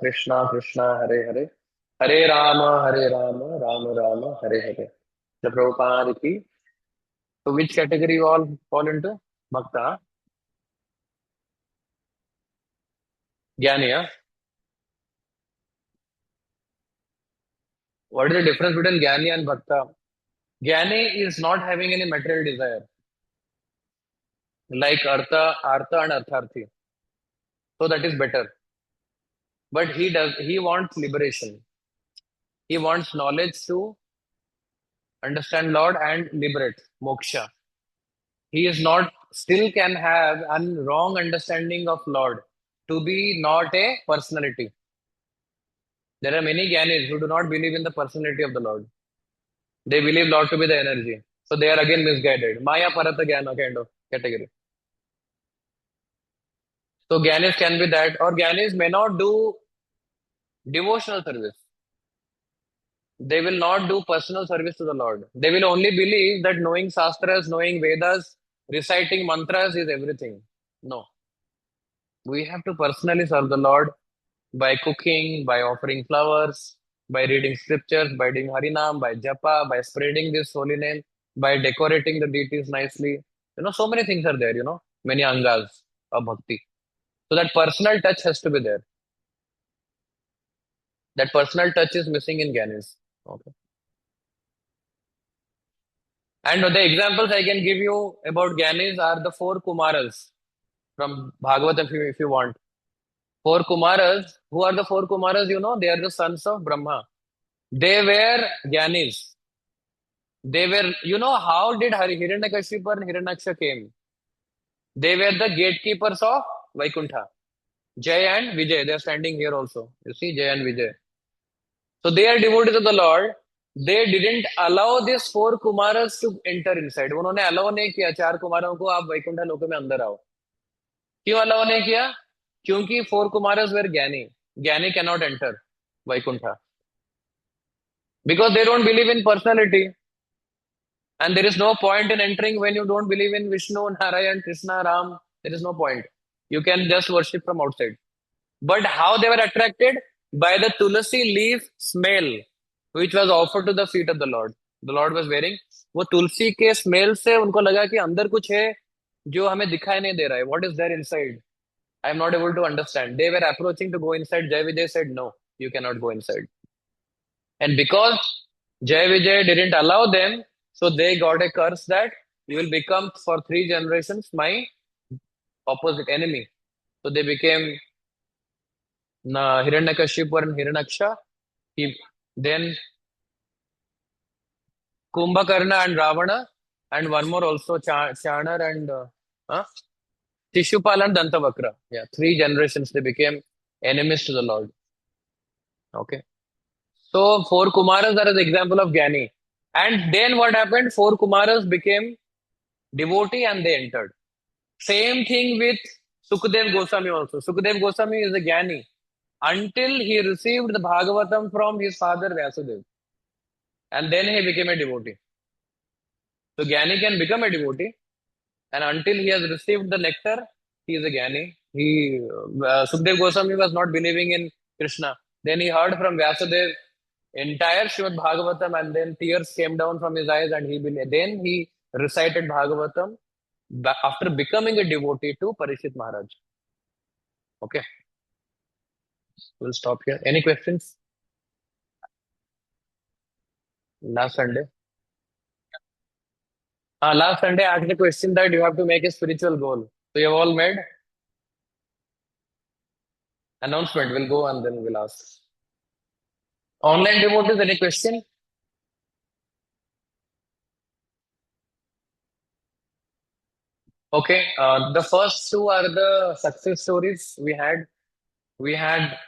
Krishna, Hare Hare, Hare Rama, Rama Rama, Hare Hare. The Prabhupada ki. So which category you all fall into? Bhakta, Jnani, huh? What is the difference between Jnani and Bhakta? Jnani is not having any material desire, like Artha and Artharthi. So that is better. But he wants liberation. He wants knowledge to understand Lord and liberate, moksha. He is not, still can have a wrong understanding of Lord to be not a personality. There are many Jnanis who do not believe in the personality of the Lord. They believe Lord to be the energy. So they are again misguided. Maya Parata Jnana kind of category. So Jnanis can be that, or Jnanis may not do devotional service. They will not do personal service to the Lord. They will only believe that knowing Shastras, knowing Vedas, reciting mantras is everything. No. We have to personally serve the Lord by cooking, by offering flowers, by reading scriptures, by doing Harinam, by japa, by spreading this holy name, by decorating the deities nicely. So many things are there, many angas of bhakti. So that personal touch has to be there. That personal touch is missing in Gyanis. Okay. And the examples I can give you about Gyanis are the four Kumaras from Bhagavad, if you want. Four Kumaras. Who are the four Kumaras? They are the sons of Brahma. They were Gyanis. They were, how did Hiranyakashipu and Hiranyaksha came? They were the gatekeepers of Vaikuntha. Jay and Vijay, they are standing here also. You see, Jay and Vijay. So they are devotees of the Lord. They didn't allow these four Kumaras to enter inside. उन्होंने allow नहीं किया चार कुमारों को आप वैकुंठ लोक में अंदर आओ. क्यों allow नहीं किया? क्योंकि four Kumaras were Gyani. Gyani cannot enter Vaikuntha. Because they don't believe in personality. And there is no point in entering when you don't believe in Vishnu, Narayan, Krishna, Ram. There is no point. You can just worship from outside. But how they were attracted? By the tulsi leaf smell, which was offered to the feet of the Lord. The Lord was wearing. वो तुलसी के smell से उनको लगा कि अंदर कुछ है जो हमें दिखाई नहीं दे रहा है. What is there inside? I am not able to understand. They were approaching to go inside. Jai Vijay said, no, you cannot go inside. And because Jai Vijay didn't allow them, so they got a curse that you will become for 3 generations my opposite enemy. So they became Hiranyakashipu and Hiranyaksha. Then Kumbhakarna and Ravana, and one more also Chanar and Tishupal and Dantavakra. Yeah, 3 generations they became enemies to the Lord. Okay. So 4 Kumaras are an example of Gyani. And then what happened? 4 Kumaras became devotee and they entered. Same thing with Sukadev Goswami also. Sukadev Goswami is a Gyani until he received the Bhagavatam from his father Vyasadeva. And then he became a devotee. So Gyani can become a devotee, and until he has received the nectar, he is a Gyani. Sukadev Goswami was not believing in Krishna. Then he heard from Vyasadeva entire Srimad Bhagavatam, and then tears came down from his eyes, and then he recited Bhagavatam after becoming a devotee to Parishit Maharaj. Okay. We'll stop here. Any questions? Last Sunday. Last Sunday I asked the question that you have to make a spiritual goal. So you have all made? Announcement. We'll go and then we'll ask. Online devotees, any question? Okay. The first 2 are the success stories we had. We had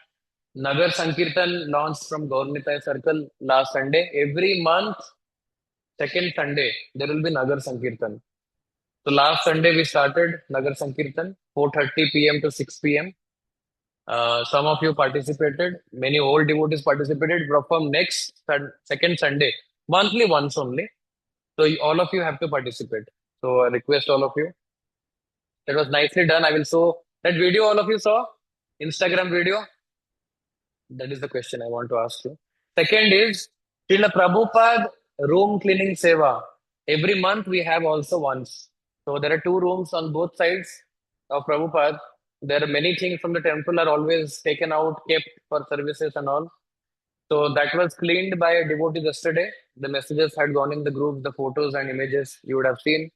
Nagar Sankirtan launched from Gaurnitai Circle last Sunday. Every month, second Sunday, there will be Nagar Sankirtan. So last Sunday we started Nagar Sankirtan, 4:30 p.m. to 6 p.m. Some of you participated. Many old devotees participated. But from next second Sunday, monthly once only. So all of you have to participate. So I request all of you. That was nicely done. I will show that video all of you saw, Instagram video. That is the question I want to ask you. Second is Srila Prabhupada room cleaning seva. Every month we have also once. So there are two rooms on both sides of Prabhupada. There are many things from the temple are always taken out, kept for services and all. So that was cleaned by a devotee yesterday. The messages had gone in the group, the photos and images you would have seen.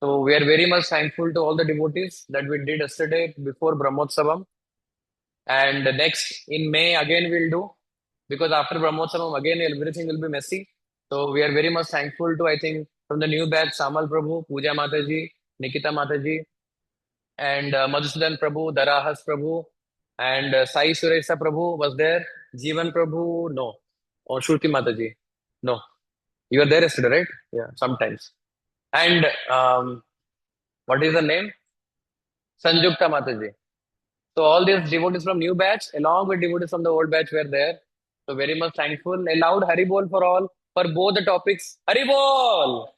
So we are very much thankful to all the devotees that we did yesterday before Brahmotsavam. And next in May again we'll do, because after Brahmotsavam again everything will be messy. So we are very much thankful to, I think, from the new batch, Samal Prabhu, Pooja Mataji, Nikita Mataji, and Madhusudan Prabhu, Darahas Prabhu, and Sai Suresha Prabhu was there. Jeevan Prabhu, no. Or Shruti Mataji, no. You were there yesterday, right? Yeah, sometimes. And what is the name? Sanjukta Mataji. So all these devotees from new batch, along with devotees from the old batch, were there. So very much thankful. A loud Haribol for all for both the topics. Haribol.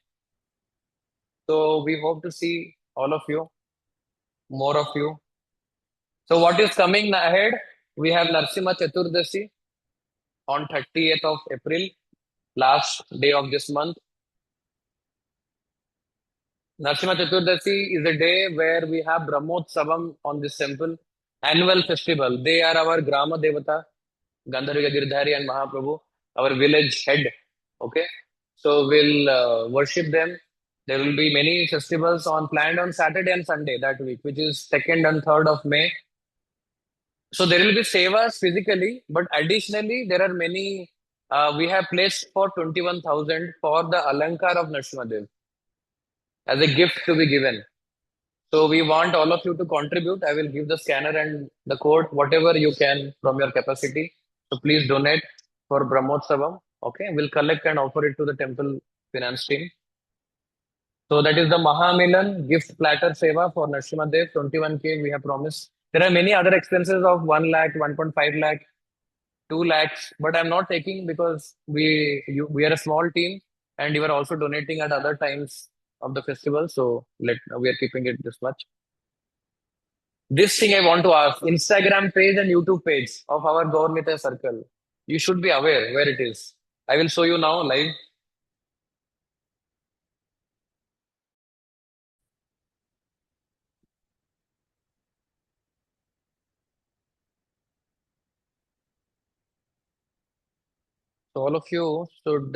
So we hope to see all of you, more of you. So what is coming ahead? We have Narsimha Chaturdasi on 30th of April, last day of this month. Narsimha Chaturdasi is a day where we have Brahmotsavam on this temple, annual festival. They are our Grama Devata, Gandharva Girdhari and Mahaprabhu, our village head. Okay, so we'll worship them. There will be many festivals on planned on Saturday and Sunday that week, which is 2nd and 3rd of May. So there will be sevas physically, but additionally there are many. We have placed for 21,000 for the Alankar of Narsimadev as a gift to be given. So we want all of you to contribute. I will give the scanner and the code, whatever you can from your capacity. So please donate for Brahmotsavam. Okay, we'll collect and offer it to the temple finance team. So that is the Mahamilan gift platter seva for Narsimadev, 21K we have promised. There are many other expenses of 1 lakh, 1.5 lakh, 2 lakhs, but I'm not taking because we are a small team and you are also donating at other times of the festival. So we are keeping it this much. This thing I want to ask, Instagram page and YouTube page of our Gaurmita circle. You should be aware where it is. I will show you now live. So all of you should,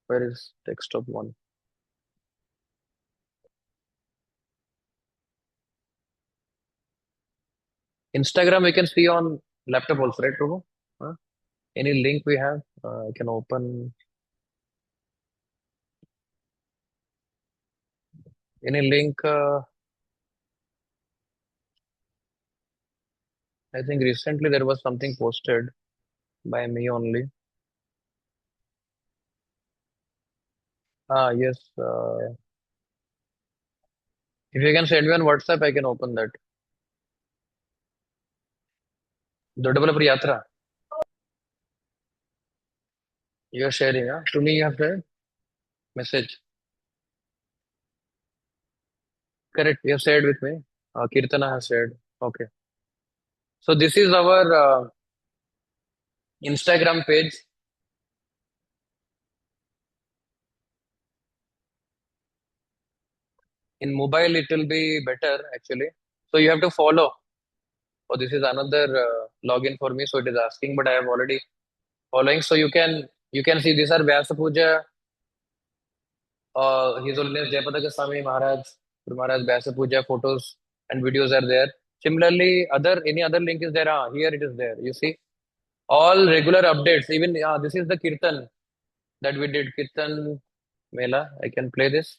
where is desktop one? Instagram we can see on laptop also, right, Prabhu? Huh? Any link we have, I can open. Any link, I think recently there was something posted by me only. Yes. If you can send me on WhatsApp, I can open that. Doddaballapur Yatra. You are sharing, huh? To me, you have shared message. Correct. You have shared with me. Kirtana has shared. Okay. So this is our Instagram page. In mobile, it will be better actually. So you have to follow. Oh, this is another login for me. So it is asking, but I have already following. So you can see these are Vyasa Puja. His Holiness Jayapada Swami Maharaj, Guru Maharaj Vyasa Puja photos and videos are there. Similarly, any other link is there. Here it is there. You see all regular updates. Even this is the Kirtan that we did. Kirtan Mela. I can play this.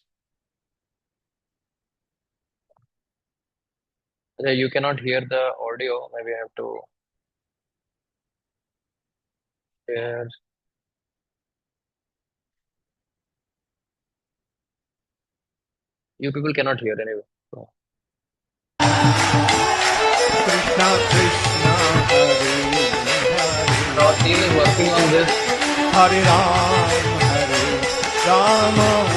You cannot hear the audio. Maybe I have to share. You people cannot hear anyway. So, Krishna Krishna Hare our Hare team is working on this. Hare Ram, Ram Ram,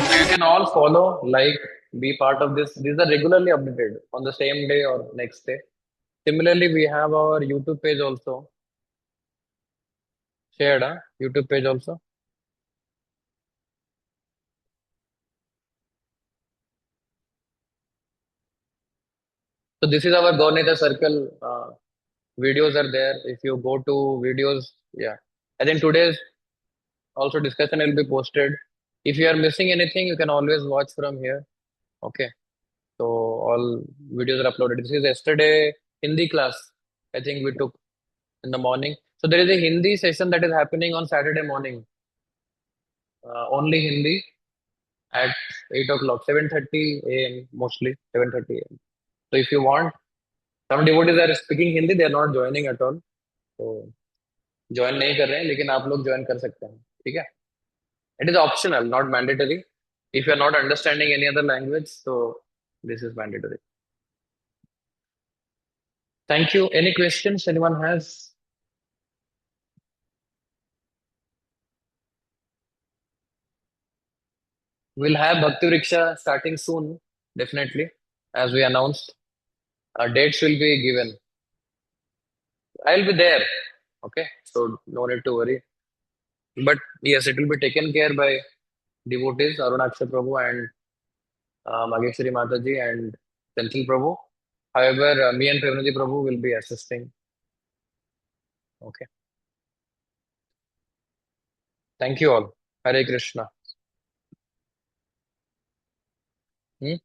So you can all follow, like, be part of this. These are regularly updated on the same day or next day. Similarly, we have our YouTube page also shared, huh? YouTube page also. So this is our Gaur Circle. Videos are there. If you go to videos, yeah. I think today's also discussion will be posted. If you are missing anything, you can always watch from here. Okay. So all videos are uploaded. This is yesterday Hindi class. I think we took in the morning. So there is a Hindi session that is happening on Saturday morning. Only Hindi at 8 o'clock, 7:30 a.m. mostly 7:30 a.m. So if you want, some devotees are speaking Hindi. They are not joining at all. So join नहीं कर रहे हैं लेकिन आप लोग join कर सकते हैं ठीक है it is optional not mandatory if you are not understanding any other language so this is mandatory thank you any questions anyone has we'll have bhakti riksha starting soon definitely as we announced dates will be given I'll be there okay so no need to worry but yes it will be taken care by devotees arunaksha prabhu and Mageshwari Mataji and Senthil Prabhu. However, me and Premnaji Prabhu will be assisting. Okay. Thank you all. Hare Krishna. Hmm?